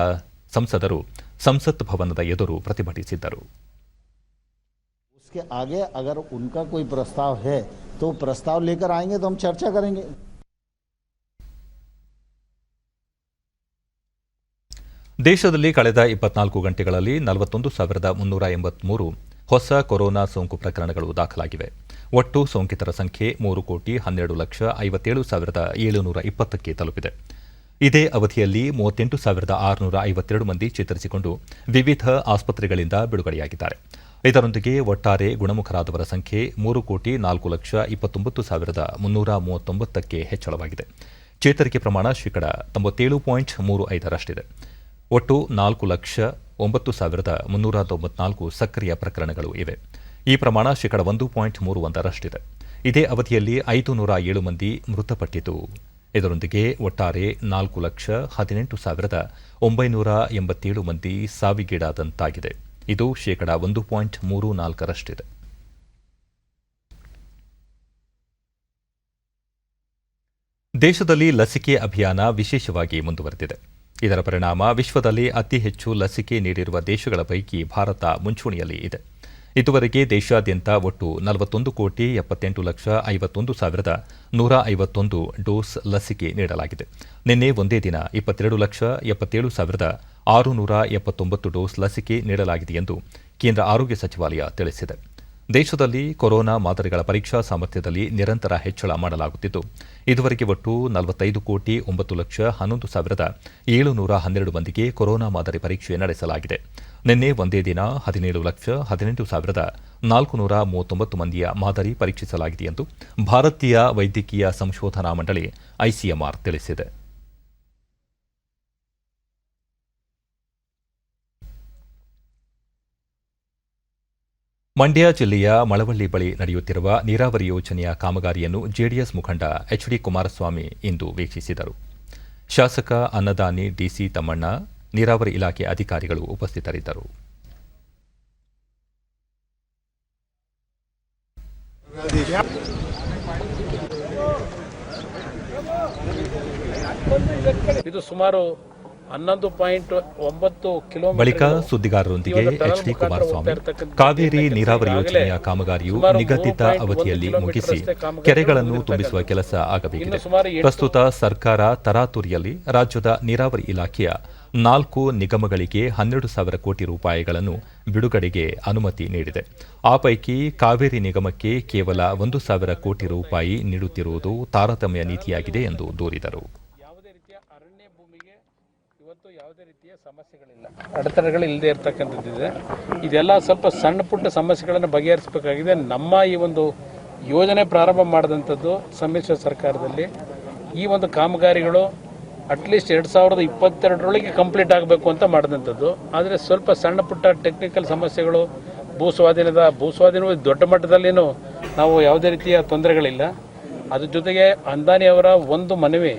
ಸಂಸದರು ಸಂಸತ್ ಭವನದ ಎದುರು ಪ್ರತಿಭಟಿಸಿದ್ದರು. उसके आगे अगर उनका कोई प्रस्ताव है तो प्रस्ताव लेकर आएंगे तो हम चर्चा करेंगे. ದೇಶದಲ್ಲಿ ಕಳೆದ 24 ಗಂಟೆಗಳಲ್ಲಿ 41,383 ಹೊಸ ಕೊರೋನಾ ಸೋಂಕು ಪ್ರಕರಣಗಳು ದಾಖಲಾಗಿವೆ. ಒಟ್ಟು ಸೋಂಕಿತರ ಸಂಖ್ಯೆ 3,57,57,720ಕ್ಕೆ ತಲುಪಿದೆ. ಇದೇ ಅವಧಿಯಲ್ಲಿ 38,652 ಮಂದಿ ಚೇತರಿಸಿಕೊಂಡು ವಿವಿಧ ಆಸ್ಪತ್ರೆಗಳಿಂದ ಬಿಡುಗಡೆಯಾಗಿದ್ದಾರೆ. ಇದರೊಂದಿಗೆ ಒಟ್ಟಾರೆ ಗುಣಮುಖರಾದವರ ಸಂಖ್ಯೆ 3,29,29,339ಕ್ಕೆ ಹೆಚ್ಚಳವಾಗಿದೆ. ಚೇತರಿಕೆ ಪ್ರಮಾಣ ಶೇಕಡ 97.35ರಷ್ಟಿದೆ. ಒಟ್ಟು 4,09,394 ಸಕ್ರಿಯ ಪ್ರಕರಣಗಳು ಇವೆ. ಈ ಪ್ರಮಾಣ ಶೇಕಡ 1.31ರಷ್ಟಿದೆ. ಇದೇ ಅವಧಿಯಲ್ಲಿ 507 ಮಂದಿ ಮೃತಪಟ್ಟಿದ್ದು, ಇದರೊಂದಿಗೆ ಒಟ್ಟಾರೆ 4,18,987 ಮಂದಿ ಸಾವಿಗೀಡಾದಂತಾಗಿದೆ. ಇದು ಶೇಕಡ 1.34ರಷ್ಟಿದೆ. ದೇಶದಲ್ಲಿ ಲಸಿಕೆ ಅಭಿಯಾನ ವಿಶೇಷವಾಗಿ ಮುಂದುವರೆದಿದೆ. ಇದರ ಪರಿಣಾಮ ವಿಶ್ವದಲ್ಲಿ ಅತಿ ಹೆಚ್ಚು ಲಸಿಕೆ ನೀಡಿರುವ ದೇಶಗಳ ಪೈಕಿ ಭಾರತ ಮುಂಚೂಣಿಯಲ್ಲಿ ಇದೆ. ಇದುವರೆಗೆ ದೇಶಾದ್ಯಂತ ಒಟ್ಟು 41,51,51,151 ಡೋಸ್ ಲಸಿಕೆ ನೀಡಲಾಗಿದೆ. ನಿನ್ನೆ ಒಂದೇ ದಿನ 22,77,679 ಡೋಸ್ ಲಸಿಕೆ ನೀಡಲಾಗಿದೆ ಎಂದು ಕೇಂದ್ರ ಆರೋಗ್ಯ ಸಚಿವಾಲಯ ತಿಳಿಸಿದೆ. ದೇಶದಲ್ಲಿ ಕೊರೋನಾ ಮಾದರಿಗಳ ಪರೀಕ್ಷಾ ಸಾಮರ್ಥ್ಯದಲ್ಲಿ ನಿರಂತರ ಹೆಚ್ಚಳ ಮಾಡಲಾಗುತ್ತಿದ್ದು, ಇದುವರೆಗೆ ಒಟ್ಟು 45,911,712 ಮಂದಿಗೆ ಕೊರೋನಾ ಮಾದರಿ ಪರೀಕ್ಷೆ ನಡೆಸಲಾಗಿದೆ. ನಿನ್ನೆ ಒಂದೇ ದಿನ 17,18,439 ಮಂದಿಯ ಮಾದರಿ ಪರೀಕ್ಷಿಸಲಾಗಿದೆ ಎಂದು ಭಾರತೀಯ ವೈದ್ಯಕೀಯ ಸಂಶೋಧನಾ ಮಂಡಳಿ ಐಸಿಎಂಆರ್ ತಿಳಿಸಿದೆ. ಮಂಡ್ಯ ಜಿಲ್ಲೆಯ ಮಳವಳ್ಳಿ ಬಳಿ ನಡೆಯುತ್ತಿರುವ ನೀರಾವರಿ ಯೋಜನೆಯ ಕಾಮಗಾರಿಯನ್ನು ಜೆಡಿಎಸ್ ಮುಖಂಡ ಎಚ್ಡಿ ಕುಮಾರಸ್ವಾಮಿ ಇಂದು ವೀಕ್ಷಿಸಿದರು. ಶಾಸಕ ಅನ್ನದಾನಿ ಡಿಸಿ ತಮ್ಮಣ್ಣ, ನೀರಾವರಿ ಇಲಾಖೆ ಅಧಿಕಾರಿಗಳು ಉಪಸ್ಥಿತರಿದ್ದರು. ಇದು ಸುಮಾರು 11.9 ಕಿಲೋಮೀಟರ್. ಬಳಿಕ ಸುದ್ದಿಗಾರರೊಂದಿಗೆ ಎಚ್ಡಿ ಕುಮಾರಸ್ವಾಮಿ, ಕಾವೇರಿ ನೀರಾವರಿ ಯೋಜನೆಯ ಕಾಮಗಾರಿಯು ನಿಗದಿತ ಅವಧಿಯಲ್ಲಿ ಮುಗಿಸಿ ಕೆರೆಗಳನ್ನು ತುಂಬಿಸುವ ಕೆಲಸ ಆಗಬೇಕಿದೆ. ಪ್ರಸ್ತುತ ಸರ್ಕಾರ ತರಾತುರಿಯಲ್ಲಿ ರಾಜ್ಯದ ನೀರಾವರಿ ಇಲಾಖೆಯ 4 ನಿಗಮಗಳಿಗೆ 12,000 ಕೋಟಿ ರೂಪಾಯಿಗಳನ್ನು ಬಿಡುಗಡೆಗೆ ಅನುಮತಿ ನೀಡಿದೆ. ಆ ಪೈಕಿ ಕಾವೇರಿ ನಿಗಮಕ್ಕೆ ಕೇವಲ 1,000 ಕೋಟಿ ರೂಪಾಯಿ ನೀಡುತ್ತಿರುವುದು ತಾರತಮ್ಯ ನೀತಿಯಾಗಿದೆ ಎಂದು ದೂರಿದರು. ಯಾವುದೇ ರೀತಿಯ ಸಮಸ್ಯೆಗಳಿಲ್ಲ, ಅಡೆತಡೆಗಳು ಇಲ್ಲದೆ ಇರತಕ್ಕಂಥದ್ದಿದೆ. ಇದೆಲ್ಲ ಸ್ವಲ್ಪ ಸಣ್ಣ ಪುಟ್ಟ ಸಮಸ್ಯೆಗಳನ್ನು ಬಗೆಹರಿಸಬೇಕಾಗಿದೆ. ನಮ್ಮ ಈ ಒಂದು ಯೋಜನೆ ಪ್ರಾರಂಭ ಮಾಡಿದಂಥದ್ದು ಸಮ್ಮಿಶ್ರ ಸರ್ಕಾರದಲ್ಲಿ ಈ ಒಂದು ಕಾಮಗಾರಿಗಳು ಅಟ್ಲೀಸ್ಟ್ 2022ರೊಳಗೆ ಕಂಪ್ಲೀಟ್ ಆಗಬೇಕು ಅಂತ ಮಾಡಿದಂಥದ್ದು. ಆದರೆ ಸ್ವಲ್ಪ ಸಣ್ಣ ಪುಟ್ಟ ಟೆಕ್ನಿಕಲ್ ಸಮಸ್ಯೆಗಳು, ಭೂಸ್ವಾಧೀನವು ದೊಡ್ಡ ಮಟ್ಟದಲ್ಲಿನೂ ನಾವು ಯಾವುದೇ ರೀತಿಯ ತೊಂದರೆಗಳಿಲ್ಲ. ಅದ್ರ ಜೊತೆಗೆ ಅಂದಾನಿ ಅವರ ಒಂದು ಮನವಿ,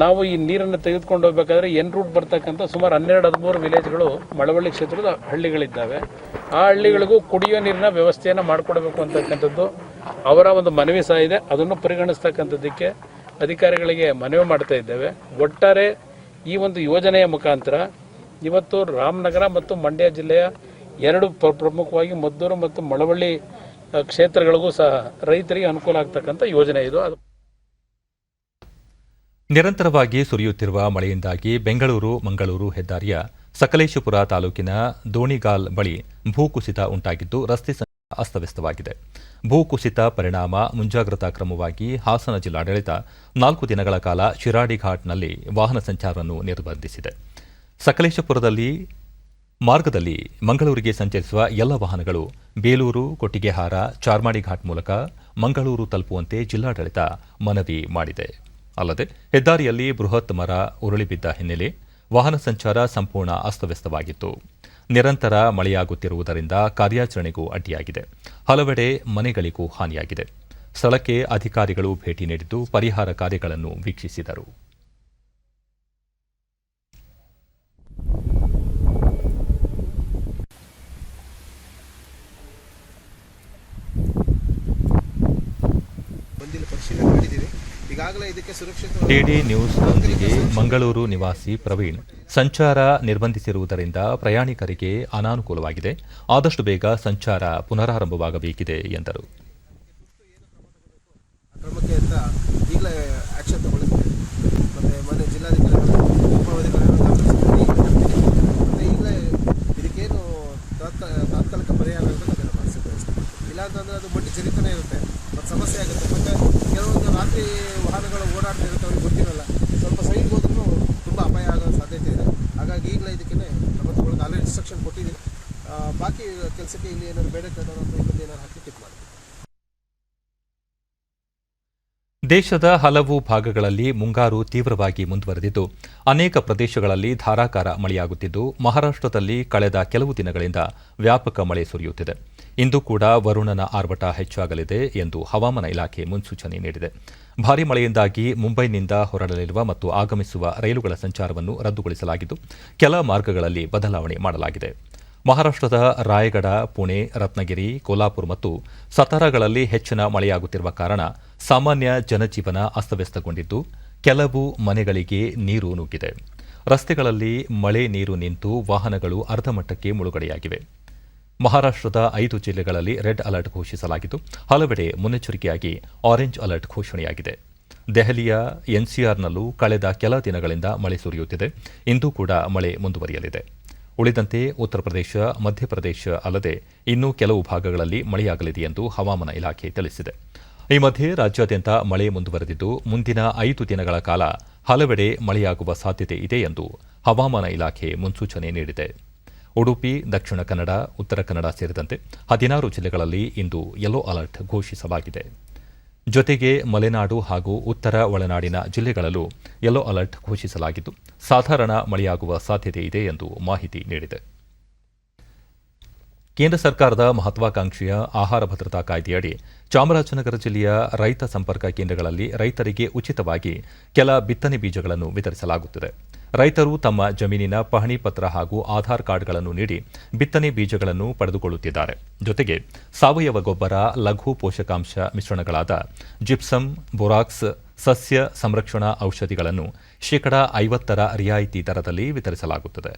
ನಾವು ಈ ನೀರನ್ನು ತೆಗೆದುಕೊಂಡು ಹೋಗ್ಬೇಕಾದ್ರೆ ಎನ್ ರೂಟ್ ಬರ್ತಕ್ಕಂಥ ಸುಮಾರು 12-13 ವಿಲೇಜ್ಗಳು ಮಳವಳ್ಳಿ ಕ್ಷೇತ್ರದ ಹಳ್ಳಿಗಳಿದ್ದಾವೆ. ಆ ಹಳ್ಳಿಗಳಿಗೂ ಕುಡಿಯೋ ನೀರಿನ ವ್ಯವಸ್ಥೆಯನ್ನು ಮಾಡಿಕೊಡ್ಬೇಕು ಅಂತಕ್ಕಂಥದ್ದು ಅವರ ಒಂದು ಮನವಿ ಸಹ ಇದೆ. ಅದನ್ನು ಪರಿಗಣಿಸ್ತಕ್ಕಂಥದ್ದಕ್ಕೆ ಅಧಿಕಾರಿಗಳಿಗೆ ಮನವಿ ಮಾಡ್ತಾ ಇದ್ದೇವೆ. ಒಟ್ಟಾರೆ ಈ ಒಂದು ಯೋಜನೆಯ ಮುಖಾಂತರ ಇವತ್ತು ರಾಮನಗರ ಮತ್ತು ಮಂಡ್ಯ ಜಿಲ್ಲೆಯ 2 ಪ್ರಮುಖವಾಗಿ ಮದ್ದೂರು ಮತ್ತು ಮಳವಳ್ಳಿ ಕ್ಷೇತ್ರಗಳಿಗೂ ಸಹ ರೈತರಿಗೆ ಅನುಕೂಲ ಆಗ್ತಕ್ಕಂಥ ಯೋಜನೆ ಇದು. ನಿರಂತರವಾಗಿ ಸುರಿಯುತ್ತಿರುವ ಮಳೆಯಿಂದಾಗಿ ಬೆಂಗಳೂರು ಮಂಗಳೂರು ಹೆದ್ದಾರಿಯ ಸಕಲೇಶಪುರ ತಾಲೂಕಿನ ದೋಣಿಗಾಲ್ ಬಳಿ ಭೂಕುಸಿತ ಉಂಟಾಗಿದ್ದು ರಸ್ತೆ ಸಂಚಾರ ಅಸ್ತವ್ಯಸ್ತವಾಗಿದೆ. ಭೂಕುಸಿತ ಪರಿಣಾಮ ಮುಂಜಾಗ್ರತಾ ಕ್ರಮವಾಗಿ ಹಾಸನ ಜಿಲ್ಲಾಡಳಿತ 4 ದಿನಗಳ ಕಾಲ ಶಿರಾಡಿ ಘಾಟ್ನಲ್ಲಿ ವಾಹನ ಸಂಚಾರವನ್ನು ನಿರ್ಬಂಧಿಸಿದೆ. ಸಕಲೇಶಪುರದಲ್ಲಿ ಮಾರ್ಗದಲ್ಲಿ ಮಂಗಳೂರಿಗೆ ಸಂಚರಿಸುವ ಎಲ್ಲ ವಾಹನಗಳು ಬೇಲೂರು, ಕೊಟ್ಟಿಗೆಹಾರ, ಚಾರ್ಮಾಡಿ ಘಾಟ್ ಮೂಲಕ ಮಂಗಳೂರು ತಲುಪುವಂತೆ ಜಿಲ್ಲಾಡಳಿತ ಮನವಿ ಮಾಡಿದೆ. ಅಲ್ಲದೆ ಹೆದ್ದಾರಿಯಲ್ಲಿ ಬೃಹತ್ ಮರ ಉರುಳಿಬಿದ್ದ ಹಿನ್ನೆಲೆ ವಾಹನ ಸಂಚಾರ ಸಂಪೂರ್ಣ ಅಸ್ತವ್ಯಸ್ತವಾಗಿತ್ತು. ನಿರಂತರ ಮಳೆಯಾಗುತ್ತಿರುವುದರಿಂದ ಕಾರ್ಯಾಚರಣೆಗೂ ಅಡ್ಡಿಯಾಗಿದೆ. ಹಲವೆಡೆ ಮನೆಗಳಿಗೂ ಹಾನಿಯಾಗಿದೆ. ಸ್ಥಳಕ್ಕೆ ಅಧಿಕಾರಿಗಳು ಭೇಟಿ ನೀಡಿದ್ದು ಪರಿಹಾರ ಕಾರ್ಯಗಳನ್ನು ವೀಕ್ಷಿಸಿದರು. ಡಿಡಿ ನ್ಯೂಸ್ನೊಂದಿಗೆ ಮಂಗಳೂರು ನಿವಾಸಿ ಪ್ರವೀಣ್, ಸಂಚಾರ ನಿರ್ಬಂಧಿಸಿರುವುದರಿಂದ ಪ್ರಯಾಣಿಕರಿಗೆ ಅನಾನುಕೂಲವಾಗಿದೆ. ಆದಷ್ಟು ಬೇಗ ಸಂಚಾರ ಪುನರಾರಂಭವಾಗಬೇಕಿದೆ ಎಂದರು. ಕ್ರಮಕ್ಕೆ ಅಂತ ಈಗಲೇ ಆಕ್ಷನ್ ತಗೊಳ್ಳುತ್ತೇವೆ. ಮತ್ತು ಮನೆ ಜಿಲ್ಲಾಧಿಕಾರಿಗಳು ಮತ್ತು ಈಗಲೇ ಇದಕ್ಕೇನು ತಾತ್ಕಾಲಿಕ ಪರಿಹಾರ ಇರಬೇಕು ಅದನ್ನು ಮಾಡಿಸಿದ್ದೇವೆ. ಇಲ್ಲಾಂತಂದರೆ ಅದು ಬಡ್ಡಿ ಜರಿತಾನೆ ಇರುತ್ತೆ, ಮತ್ತು ಸಮಸ್ಯೆ ಆಗುತ್ತೆ. ಮತ್ತು ಕೆಲವೊಂದು ರಾತ್ರಿ ವಾಹನಗಳು ಓಡಾಡ್ತಾ ಇರುತ್ತೆ, ಅವ್ರಿಗೆ ಗೊತ್ತಿರಲ್ಲ. ಸ್ವಲ್ಪ ಸೈಡ್ಗೆ ಹೋದ್ರೂ ತುಂಬ ಅಪಾಯ ಆಗೋ ಸಾಧ್ಯತೆ ಇದೆ. ಹಾಗಾಗಿ ಈಗಲೇ ಇದಕ್ಕೆ ಕ್ರಮ ತಗೊಳ್ಳೋದು ಆಲ್ರೆಡಿ ಇನ್ಸ್ಟ್ರಕ್ಷನ್ ಕೊಟ್ಟಿದ್ದೀನಿ. ಬಾಕಿ ಕೆಲಸಕ್ಕೆ ಇಲ್ಲಿ ಏನಾದ್ರು ಬೇಡ ಇನ್ನೊಂದು ಏನಾದ್ರು ಹಾಕಿ ಮಾಡಿ. ದೇಶದ ಹಲವು ಭಾಗಗಳಲ್ಲಿ ಮುಂಗಾರು ತೀವ್ರವಾಗಿ ಮುಂದುವರೆದಿದ್ದು ಅನೇಕ ಪ್ರದೇಶಗಳಲ್ಲಿ ಧಾರಾಕಾರ ಮಳೆಯಾಗುತ್ತಿದ್ದು ಮಹಾರಾಷ್ಟ್ರದಲ್ಲಿ ಕಳೆದ ಕೆಲವು ದಿನಗಳಿಂದ ವ್ಯಾಪಕ ಮಳೆ ಸುರಿಯುತ್ತಿದೆ. ಇಂದು ಕೂಡ ವರುಣನ ಆರ್ಭಟ ಹೆಚ್ಚಾಗಲಿದೆ ಎಂದು ಹವಾಮಾನ ಇಲಾಖೆ ಮುನ್ಸೂಚನೆ ನೀಡಿದೆ. ಭಾರೀ ಮಳೆಯಿಂದಾಗಿ ಮುಂಬೈನಿಂದ ಹೊರಡಲಿರುವ ಮತ್ತು ಆಗಮಿಸುವ ರೈಲುಗಳ ಸಂಚಾರವನ್ನು ರದ್ದುಗೊಳಿಸಲಾಗಿದ್ದು ಕೆಲ ಮಾರ್ಗಗಳಲ್ಲಿ ಬದಲಾವಣೆ ಮಾಡಲಾಗಿದೆ. ಮಹಾರಾಷ್ಟ್ರದ ರಾಯಗಢ, ಪುಣೆ, ರತ್ನಗಿರಿ, ಕೋಲ್ಹಾಪುರ ಮತ್ತು ಸತಾರಾಗಳಲ್ಲಿ ಹೆಚ್ಚಿನ ಮಳೆಯಾಗುತ್ತಿರುವ ಕಾರಣ ಸಾಮಾನ್ಯ ಜನಜೀವನ ಅಸ್ತವ್ಯಸ್ತಗೊಂಡಿದ್ದು ಕೆಲವು ಮನೆಗಳಿಗೆ ನೀರು ನುಗ್ಗಿದೆ. ರಸ್ತೆಗಳಲ್ಲಿ ಮಳೆ ನೀರು ನಿಂತು ವಾಹನಗಳು ಅರ್ಧಮಟ್ಟಕ್ಕೆ ಮುಳುಗಡೆಯಾಗಿವೆ. ಮಹಾರಾಷ್ಟ್ರದ 5 ಜಿಲ್ಲೆಗಳಲ್ಲಿ ರೆಡ್ ಅಲರ್ಟ್ ಘೋಷಿಸಲಾಗಿದ್ದು ಹಲವೆಡೆ ಮುನ್ನೆಚ್ಚರಿಕೆಯಾಗಿ ಆರೆಂಜ್ ಅಲರ್ಟ್ ಘೋಷಣೆಯಾಗಿದೆ. ದೆಹಲಿಯ ಎನ್ಸಿಆರ್ನಲ್ಲೂ ಕಳೆದ ಕೆಲ ದಿನಗಳಿಂದ ಮಳೆ ಸುರಿಯುತ್ತಿದೆ. ಇಂದು ಕೂಡ ಮಳೆ ಮುಂದುವರಿಯಲಿದೆ. ಉಳಿದಂತೆ ಉತ್ತರ ಪ್ರದೇಶ, ಮಧ್ಯಪ್ರದೇಶ ಅಲ್ಲದೆ ಇನ್ನೂ ಕೆಲವು ಭಾಗಗಳಲ್ಲಿ ಮಳೆಯಾಗಲಿದೆ ಎಂದು ಹವಾಮಾನ ಇಲಾಖೆ ತಿಳಿಸಿದೆ. ಈ ಮಧ್ಯೆ ರಾಜ್ಯಾದ್ಯಂತ ಮಳೆ ಮುಂದುವರೆದಿದ್ದು ಮುಂದಿನ 5 ದಿನಗಳ ಕಾಲ ಹಲವೆಡೆ ಮಳೆಯಾಗುವ ಸಾಧ್ಯತೆ ಇದೆ ಎಂದು ಹವಾಮಾನ ಇಲಾಖೆ ಮುನ್ಸೂಚನೆ ನೀಡಿದೆ. ಉಡುಪಿ, ದಕ್ಷಿಣ ಕನ್ನಡ, ಉತ್ತರ ಕನ್ನಡ ಸೇರಿದಂತೆ 16 ಜಿಲ್ಲೆಗಳಲ್ಲಿ ಇಂದು ಯೆಲ್ಲೋ ಅಲರ್ಟ್ ಘೋಷಿಸಲಾಗಿದೆ. ಜೊತೆಗೆ ಮಲೆನಾಡು ಹಾಗೂ ಉತ್ತರ ಒಳನಾಡಿನ ಜಿಲ್ಲೆಗಳಲ್ಲೂ ಯೆಲ್ಲೋ ಅಲರ್ಟ್ ಘೋಷಿಸಲಾಗಿದ್ದು ಸಾಧಾರಣ ಮಳೆಯಾಗುವ ಸಾಧ್ಯತೆ ಇದೆ ಎಂದು ಮಾಹಿತಿ ನೀಡಿದೆ. ಕೇಂದ್ರ ಸರ್ಕಾರದ ಮಹತ್ವಾಕಾಂಕ್ಷೆಯ ಆಹಾರ ಭದ್ರತಾ ಕಾಯ್ದೆಯಡಿ ಚಾಮರಾಜನಗರ ಜಿಲ್ಲೆಯ ರೈತ ಸಂಪರ್ಕ ಕೇಂದ್ರಗಳಲ್ಲಿ ರೈತರಿಗೆ ಉಚಿತವಾಗಿ ಕೆಲ ಬಿತ್ತನೆ ಬೀಜಗಳನ್ನು ವಿತರಿಸಲಾಗುತ್ತಿದೆ. ರೈತರು ತಮ್ಮ ಜಮೀನಿನ ಪಹಣಿ ಪತ್ರ ಹಾಗೂ ಆಧಾರ್ ಕಾರ್ಡ್ಗಳನ್ನು ನೀಡಿ ಬಿತ್ತನೆ ಬೀಜಗಳನ್ನು ಪಡೆದುಕೊಳ್ಳುತ್ತಿದ್ದಾರೆ. ಜೊತೆಗೆ ಸಾವಯವ ಗೊಬ್ಬರ, ಲಘು ಪೋಷಕಾಂಶ ಮಿಶ್ರಣಗಳಾದ ಜಿಪ್ಸಮ್, ಬೋರಾಕ್ಸ್, ಸಸ್ಯ ಸಂರಕ್ಷಣಾ ಔಷಧಿಗಳನ್ನು 50% ರಿಯಾಯಿತಿ ದರದಲ್ಲಿ ವಿತರಿಸಲಾಗುತ್ತದೆ.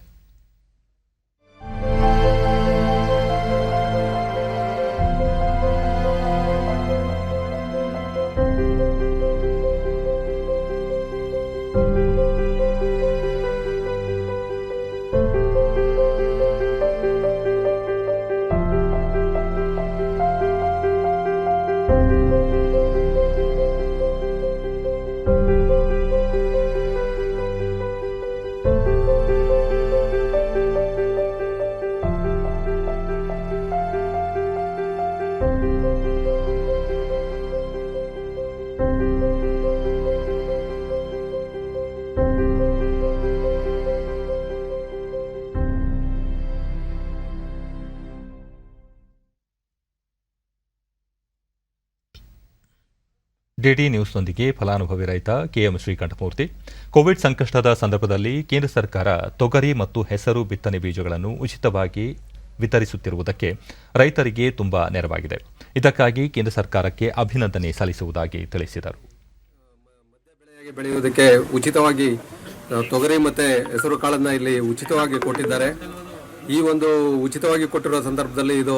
ಡಿಡಿ ನ್ಯೂಸ್ನೊಂದಿಗೆ ಫಲಾನುಭವಿ ರೈತ ಕೆಎಂ ಶ್ರೀಕಂಠಮೂರ್ತಿ. ಕೋವಿಡ್ ಸಂಕಷ್ಟದ ಸಂದರ್ಭದಲ್ಲಿ ಕೇಂದ್ರ ಸರ್ಕಾರ ತೊಗರಿ ಮತ್ತು ಹೆಸರು ಬಿತ್ತನೆ ಬೀಜಗಳನ್ನು ಉಚಿತವಾಗಿ ವಿತರಿಸುತ್ತಿರುವುದಕ್ಕೆ ರೈತರಿಗೆ ತುಂಬಾ ನೆರವಾಗಿದೆ. ಇದಕ್ಕಾಗಿ ಕೇಂದ್ರ ಸರ್ಕಾರಕ್ಕೆ ಅಭಿನಂದನೆ ಸಲ್ಲಿಸುವುದಾಗಿ ತಿಳಿಸಿದರು. ಬೆಳೆಯಾಗಿ ಬೆಳೆಯುವುದಕ್ಕೆ ಉಚಿತವಾಗಿ ತೊಗರಿ ಮತ್ತು ಹೆಸರು ಕಾಳನ್ನು ಇಲ್ಲಿ ಉಚಿತವಾಗಿ ಕೊಟ್ಟಿದ್ದಾರೆ. ಈ ಒಂದು ಉಚಿತವಾಗಿ ಕೊಟ್ಟಿರೋ ಸಂದರ್ಭದಲ್ಲಿ ಇದು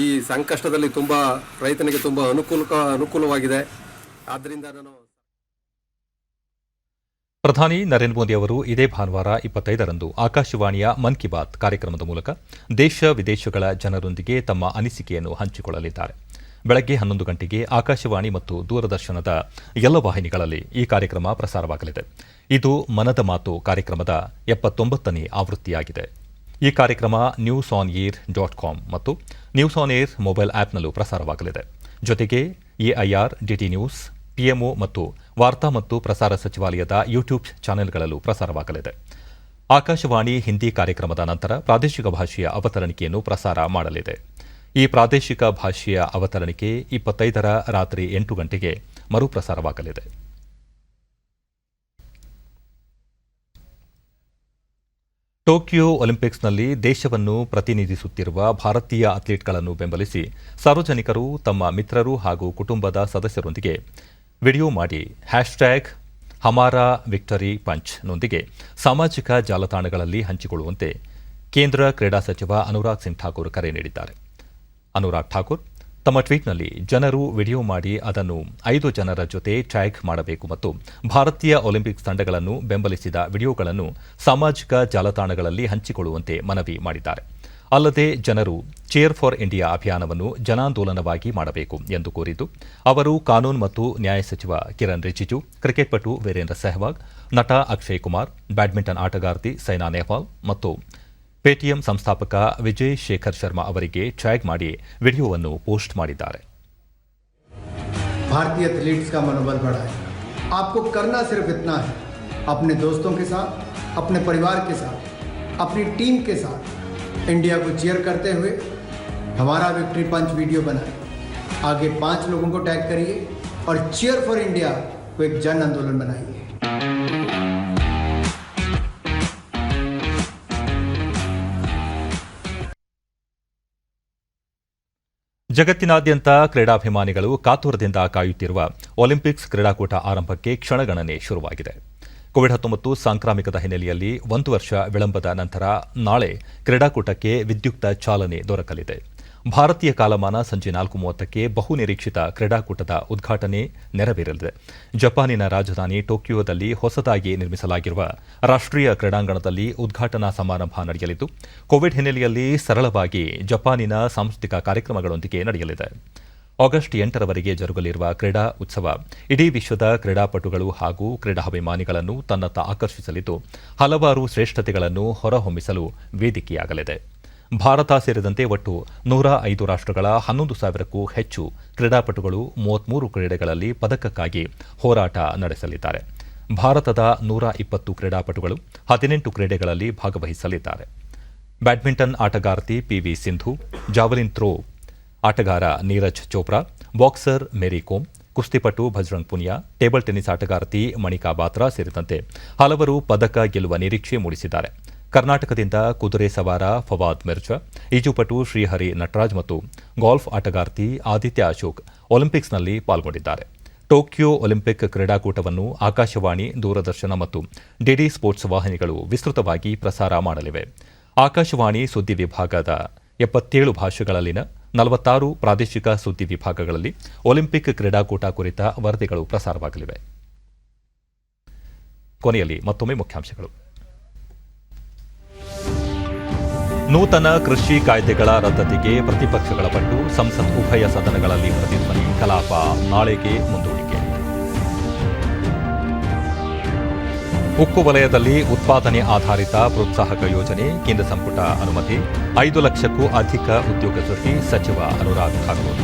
ಈ ಸಂಕಷ್ಟದಲ್ಲಿ ತುಂಬ ರೈತನಿಗೆ ತುಂಬ ಅನುಕೂಲವಾಗಿದೆ. ಆದ್ದರಿಂದ ನಾನು ಪ್ರಧಾನಿ ನರೇಂದ್ರ ಮೋದಿ ಅವರು ಇದೇ ಭಾನುವಾರ 25ರಂದು ಆಕಾಶವಾಣಿಯ ಮನ್ ಕಿ ಬಾತ್ ಕಾರ್ಯಕ್ರಮದ ಮೂಲಕ ದೇಶ ವಿದೇಶಗಳ ಜನರೊಂದಿಗೆ ತಮ್ಮ ಅನಿಸಿಕೆಯನ್ನು ಹಂಚಿಕೊಳ್ಳಲಿದ್ದಾರೆ. ಬೆಳಗ್ಗೆ 11 ಗಂಟೆಗೆ ಆಕಾಶವಾಣಿ ಮತ್ತು ದೂರದರ್ಶನದ ಎಲ್ಲ ವಾಹಿನಿಗಳಲ್ಲಿ ಈ ಕಾರ್ಯಕ್ರಮ ಪ್ರಸಾರವಾಗಲಿದೆ. ಇದು ಮನದ ಮಾತು ಕಾರ್ಯಕ್ರಮದ 79ನೇ ಆವೃತ್ತಿಯಾಗಿದೆ. ಈ ಕಾರ್ಯಕ್ರಮ newsonair.com ಮತ್ತು ನ್ಯೂಸ್ ಆನ್ ಏರ್ ಮೊಬೈಲ್ ಆಪ್ನಲ್ಲೂ ಪ್ರಸಾರವಾಗಲಿದೆ. ಜೊತೆಗೆ ಎಐಆರ್, ಡಿಟಿ ನ್ಯೂಸ್, ಪಿಎಂಒ ಮತ್ತು ವಾರ್ತಾ ಮತ್ತು ಪ್ರಸಾರ ಸಚಿವಾಲಯದ ಯೂಟ್ಯೂಬ್ ಚಾನೆಲ್ಗಳಲ್ಲೂ ಪ್ರಸಾರವಾಗಲಿದೆ. ಆಕಾಶವಾಣಿ ಹಿಂದಿ ಕಾರ್ಯಕ್ರಮದ ನಂತರ ಪ್ರಾದೇಶಿಕ ಭಾಷೆಯ ಅವತರಣಿಕೆಯನ್ನು ಪ್ರಸಾರ ಮಾಡಲಿದೆ. ಈ ಪ್ರಾದೇಶಿಕ ಭಾಷೆಯ ಅವತರಣಿಕೆ 25ರ ರಾತ್ರಿ 8 ಗಂಟೆಗೆ ಮರುಪ್ರಸಾರವಾಗಲಿದೆ. ಟೋಕಿಯೋ ಒಲಿಂಪಿಕ್ಸ್ನಲ್ಲಿ ದೇಶವನ್ನು ಪ್ರತಿನಿಧಿಸುತ್ತಿರುವ ಭಾರತೀಯ ಅಥ್ಲೀಟ್ಗಳನ್ನು ಬೆಂಬಲಿಸಿ ಸಾರ್ವಜನಿಕರು ತಮ್ಮ ಮಿತ್ರರು ಹಾಗೂ ಕುಟುಂಬದ ಸದಸ್ಯರೊಂದಿಗೆ ವಿಡಿಯೋ ಮಾಡಿ ಹಮಾರಾ ವಿಕ್ಟರಿ ಪಂಚ್ನೊಂದಿಗೆ ಸಾಮಾಜಿಕ ಜಾಲತಾಣಗಳಲ್ಲಿ ಹಂಚಿಕೊಳ್ಳುವಂತೆ ಕೇಂದ್ರ ಕ್ರೀಡಾ ಸಚಿವ ಅನುರಾಗ್ ಸಿಂಗ್ ಠಾಕೂರ್ ಕರೆ ನೀಡಿದ್ದಾರೆ. ಅನುರಾಗ್ ಠಾಕೂರ್ ತಮ್ಮ ಟ್ವೀಟ್ನಲ್ಲಿ ಜನರು ವಿಡಿಯೋ ಮಾಡಿ ಅದನ್ನು 5 ಜನರ ಜೊತೆ ಟ್ಯಾಗ್ ಮಾಡಬೇಕು ಮತ್ತು ಭಾರತೀಯ ಒಲಿಂಪಿಕ್ಸ್ ತಂಡಗಳನ್ನು ಬೆಂಬಲಿಸಿದ ವಿಡಿಯೋಗಳನ್ನು ಸಾಮಾಜಿಕ ಜಾಲತಾಣಗಳಲ್ಲಿ ಹಂಚಿಕೊಳ್ಳುವಂತೆ ಮನವಿ ಮಾಡಿದ್ದಾರೆ. ಅಲ್ಲದೆ ಜನರು ಚೇರ್ ಫಾರ್ ಇಂಡಿಯಾ ಅಭಿಯಾನವನ್ನು ಜನಾಂದೋಲನವಾಗಿ ಮಾಡಬೇಕು ಎಂದು ಕೋರಿದ್ದು, ಅವರು ಕಾನೂನು ಮತ್ತು ನ್ಯಾಯ ಸಚಿವ ಕಿರಣ್ ರಿಜಿಜು, ಕ್ರಿಕೆಟ್ ಪಟು ವೀರೇಂದ್ರ ಸೆಹ್ವಾಗ್, ನಟ ಅಕ್ಷಯ್ ಕುಮಾರ್, ಬ್ಯಾಡ್ಮಿಂಟನ್ ಆಟಗಾರ್ತಿ ಸೈನಾ ನೆಹ್ವಾಲ್ ಮತ್ತು ಪೇಟಿಎಂ ಸಂಸ್ಥಾಪಕ ವಿಜಯ್ ಶೇಖರ್ ಶರ್ಮಾ ಅವರಿಗೆ ಟ್ಯಾಗ್ ಮಾಡಿ ವಿಡಿಯೋವನ್ನು ಪೋಸ್ಟ್ ಮಾಡಿದ್ದಾರೆ. भारतीय एथलीट्स का मनोबल बढ़ाएं। आपको करना सिर्फ इतना है, अपने दोस्तों के साथ, अपने परिवार के साथ, अपनी टीम के साथ इंडिया को चीयर करते हुए हमारा विक्ट्री पंच वीडियो बनाएं। आगे 5 लोगों को टैग करिए और चीयर फॉर इंडिया को एक जन आंदोलन बनाइए. ಜಗತ್ತಿನಾದ್ಯಂತ ಕ್ರೀಡಾಭಿಮಾನಿಗಳು ಕಾತುರದಿಂದ ಕಾಯುತ್ತಿರುವ ಒಲಿಂಪಿಕ್ಸ್ ಕ್ರೀಡಾಕೂಟ ಆರಂಭಕ್ಕೆ ಕ್ಷಣಗಣನೆ ಶುರುವಾಗಿದೆ. ಕೋವಿಡ್-19 ಸಾಂಕ್ರಾಮಿಕದ ಹಿನ್ನೆಲೆಯಲ್ಲಿ 1 ವರ್ಷ ವಿಳಂಬದ ನಂತರ ನಾಳೆ ಕ್ರೀಡಾಕೂಟಕ್ಕೆ ವಿದ್ಯುಕ್ತ ಚಾಲನೆ ದೊರಕಲಿದೆ. ಭಾರತೀಯ ಕಾಲಮಾನ ಸಂಜೆ 4:30ಕ್ಕೆ ಬಹುನಿರೀಕ್ಷಿತ ಕ್ರೀಡಾಕೂಟದ ಉದ್ಘಾಟನೆ ನೆರವೇರಲಿದೆ. ಜಪಾನಿನ ರಾಜಧಾನಿ ಟೋಕಿಯೋದಲ್ಲಿ ಹೊಸದಾಗಿ ನಿರ್ಮಿಸಲಾಗಿರುವ ರಾಷ್ಟ್ರೀಯ ಕ್ರೀಡಾಂಗಣದಲ್ಲಿ ಉದ್ಘಾಟನಾ ಸಮಾರಂಭ ನಡೆಯಲಿದ್ದು, ಕೋವಿಡ್ ಹಿನ್ನೆಲೆಯಲ್ಲಿ ಸರಳವಾಗಿ ಜಪಾನಿನ ಸಾಂಸ್ಕೃತಿಕ ಕಾರ್ಯಕ್ರಮಗಳೊಂದಿಗೆ ನಡೆಯಲಿದೆ. ಆಗಸ್ಟ್ 8ರವರೆಗೆ ಜರುಗಲಿರುವ ಕ್ರೀಡಾ ಉತ್ಸವ ಇಡೀ ವಿಶ್ವದ ಕ್ರೀಡಾಪಟುಗಳು ಹಾಗೂ ಕ್ರೀಡಾಭಿಮಾನಿಗಳನ್ನು ತನ್ನತ್ತ ಆಕರ್ಷಿಸಲಿದ್ದು, ಹಲವಾರು ಶ್ರೇಷ್ಠತೆಗಳನ್ನು ಹೊರಹೊಮ್ಮಿಸಲು ವೇದಿಕೆಯಾಗಲಿದೆ. ಭಾರತ ಸೇರಿದಂತೆ ಒಟ್ಟು 105 ರಾಷ್ಟ್ರಗಳ 11,000ಕ್ಕೂ ಹೆಚ್ಚು ಕ್ರೀಡಾಪಟುಗಳು 33 ಕ್ರೀಡೆಗಳಲ್ಲಿ ಪದಕಕ್ಕಾಗಿ ಹೋರಾಟ ನಡೆಸಲಿದ್ದಾರೆ. ಭಾರತದ 120 ಕ್ರೀಡಾಪಟುಗಳು 18 ಕ್ರೀಡೆಗಳಲ್ಲಿ ಭಾಗವಹಿಸಲಿದ್ದಾರೆ. ಬ್ಯಾಡ್ಮಿಂಟನ್ ಆಟಗಾರ್ತಿ ಪಿವಿ ಸಿಂಧು, ಜಾವಲಿನ್ ಥ್ರೋ ಆಟಗಾರ ನೀರಜ್ ಚೋಪ್ರಾ, ಬಾಕ್ಸರ್ ಮೇರಿ ಕೋಮ್, ಕುಸ್ತಿಪಟು ಭಜರಂಗ್ ಪುನಿಯಾ, ಟೇಬಲ್ ಟೆನ್ನಿಸ್ ಆಟಗಾರ್ತಿ ಮಣಿಕಾ ಬಾತ್ರಾ ಸೇರಿದಂತೆ ಹಲವರು ಪದಕ ಗೆಲ್ಲುವ ನಿರೀಕ್ಷೆ ಮೂಡಿಸಿದ್ದಾರೆ. ಕರ್ನಾಟಕದಿಂದ ಕುದುರೆ ಸವಾರ ಫವಾದ್ ಮಿರ್ಜಾ, ಈಜುಪಟು ಶ್ರೀಹರಿ ನಟರಾಜ್ ಮತ್ತು ಗಾಲ್ಫ್ ಆಟಗಾರ್ತಿ ಆದಿತ್ಯ ಅಶೋಕ್ ಒಲಿಂಪಿಕ್ಸ್ನಲ್ಲಿ ಪಾಲ್ಗೊಂಡಿದ್ದಾರೆ. ಟೋಕಿಯೋ ಒಲಿಂಪಿಕ್ ಕ್ರೀಡಾಕೂಟವನ್ನು ಆಕಾಶವಾಣಿ, ದೂರದರ್ಶನ ಮತ್ತು ಡಿಡಿ ಸ್ಪೋರ್ಟ್ಸ್ ವಾಹಿನಿಗಳು ವಿಸ್ತೃತವಾಗಿ ಪ್ರಸಾರ ಮಾಡಲಿವೆ. ಆಕಾಶವಾಣಿ ಸುದ್ದಿ ವಿಭಾಗದ 77 ಭಾಷೆಗಳಲ್ಲಿನ 46 ಪ್ರಾದೇಶಿಕ ಸುದ್ದಿ ವಿಭಾಗಗಳಲ್ಲಿ ಒಲಿಂಪಿಕ್ ಕ್ರೀಡಾಕೂಟ ಕುರಿತ ವರದಿಗಳು ಪ್ರಸಾರವಾಗಲಿವೆ. ಕೊನೆಯಲ್ಲಿ ಮತ್ತೊಮ್ಮೆ ಮುಖ್ಯಾಂಶಗಳು. ನೂತನ ಕೃಷಿ ಕಾಯ್ದೆಗಳ ರದ್ದತಿಗೆ ಪ್ರತಿಪಕ್ಷಗಳ ಪಟ್ಟು, ಸಂಸತ್ ಉಭಯ ಸದನಗಳಲ್ಲಿ ಪ್ರತಿಧ್ವನಿ, ಕಲಾಪ ನಾಳೆಗೆ ಮುಂದೂಡಿಕೆ. ಉಕ್ಕು ವಲಯದಲ್ಲಿ ಉತ್ಪಾದನೆ ಆಧಾರಿತ ಪ್ರೋತ್ಸಾಹಕ ಯೋಜನೆ, ಕೇಂದ್ರ ಸಂಪುಟ ಅನುಮತಿ, 5 ಲಕ್ಷಕ್ಕೂ ಅಧಿಕ ಉದ್ಯೋಗ ಸೃಷ್ಟಿ, ಸಚಿವ ಅನುರಾಗ್ ಠಾಕೂರ್.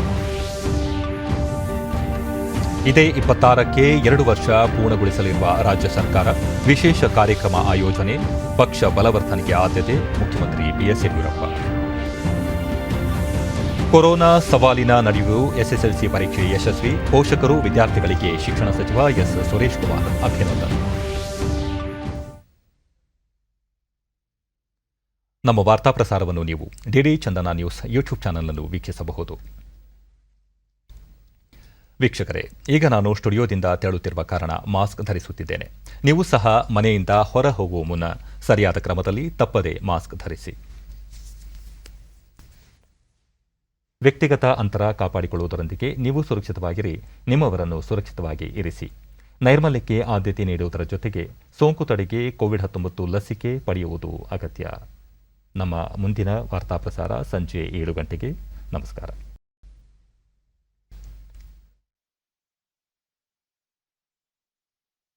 ಇದೇ 26ಕ್ಕೆ 2 ವರ್ಷ ಪೂರ್ಣಗೊಳಿಸಲಿರುವ ರಾಜ್ಯ ಸರ್ಕಾರ, ವಿಶೇಷ ಕಾರ್ಯಕ್ರಮ ಆಯೋಜನೆ, ಪಕ್ಷ ಬಲವರ್ಧನೆಗೆ ಆದ್ಯತೆ, ಮುಖ್ಯಮಂತ್ರಿ ಬಿಎಸ್ ಯಡಿಯೂರಪ್ಪ. ಕೊರೋನಾ ಸವಾಲಿನ ನಡುವೆಯೂ ಎಸ್ಎಸ್ಎಲ್ಸಿ ಪರೀಕ್ಷೆ ಯಶಸ್ವಿ. ಪೋಷಕರು ವಿದ್ಯಾರ್ಥಿಗಳಿಗೆ ಶಿಕ್ಷಣ ಸಚಿವ ಎಸ್ ಸುರೇಶ್ ಕುಮಾರ್ ಅಭಿನಂದನೆ. ನಮ್ಮ ವಾರ್ತಾ ಪ್ರಸಾರವನ್ನು ನೀವು ಡಿಡಿ ಚಂದನ ನ್ಯೂಸ್ ಯೂಟ್ಯೂಬ್ ಚಾನಲ್ ಅನ್ನು ವೀಕ್ಷಿಸಬಹುದು. ವೀಕ್ಷಕರೇ, ಈಗ ನಾನು ಸ್ಟುಡಿಯೋದಿಂದ ತೆರಳುತ್ತಿರುವ ಕಾರಣ ಮಾಸ್ಕ್ ಧರಿಸುತ್ತಿದ್ದೇನೆ. ನೀವು ಸಹ ಮನೆಯಿಂದ ಹೊರ ಹೋಗುವ ಮುನ್ನ ಸರಿಯಾದ ಕ್ರಮದಲ್ಲಿ ತಪ್ಪದೆ ಮಾಸ್ಕ್ ಧರಿಸಿ. ವ್ಯಕ್ತಿಗತ ಅಂತರ ಕಾಪಾಡಿಕೊಳ್ಳುವುದರೊಂದಿಗೆ ನೀವು ಸುರಕ್ಷಿತವಾಗಿರಿ, ನಿಮ್ಮವರನ್ನು ಸುರಕ್ಷಿತವಾಗಿ ಇರಿಸಿ. ನೈರ್ಮಲ್ಯಕ್ಕೆ ಆದ್ಯತೆ ನೀಡುವುದರ ಜೊತೆಗೆ ಸೋಂಕು ತಡೆಗೆ ಕೋವಿಡ್-19 ಲಸಿಕೆ ಪಡೆಯುವುದು ಅಗತ್ಯ. ನಮ್ಮ ಮುಂದಿನ ವಾರ್ತಾ ಪ್ರಸಾರ ಸಂಜೆ 7 ಗಂಟೆಗೆ. ನಮಸ್ಕಾರ.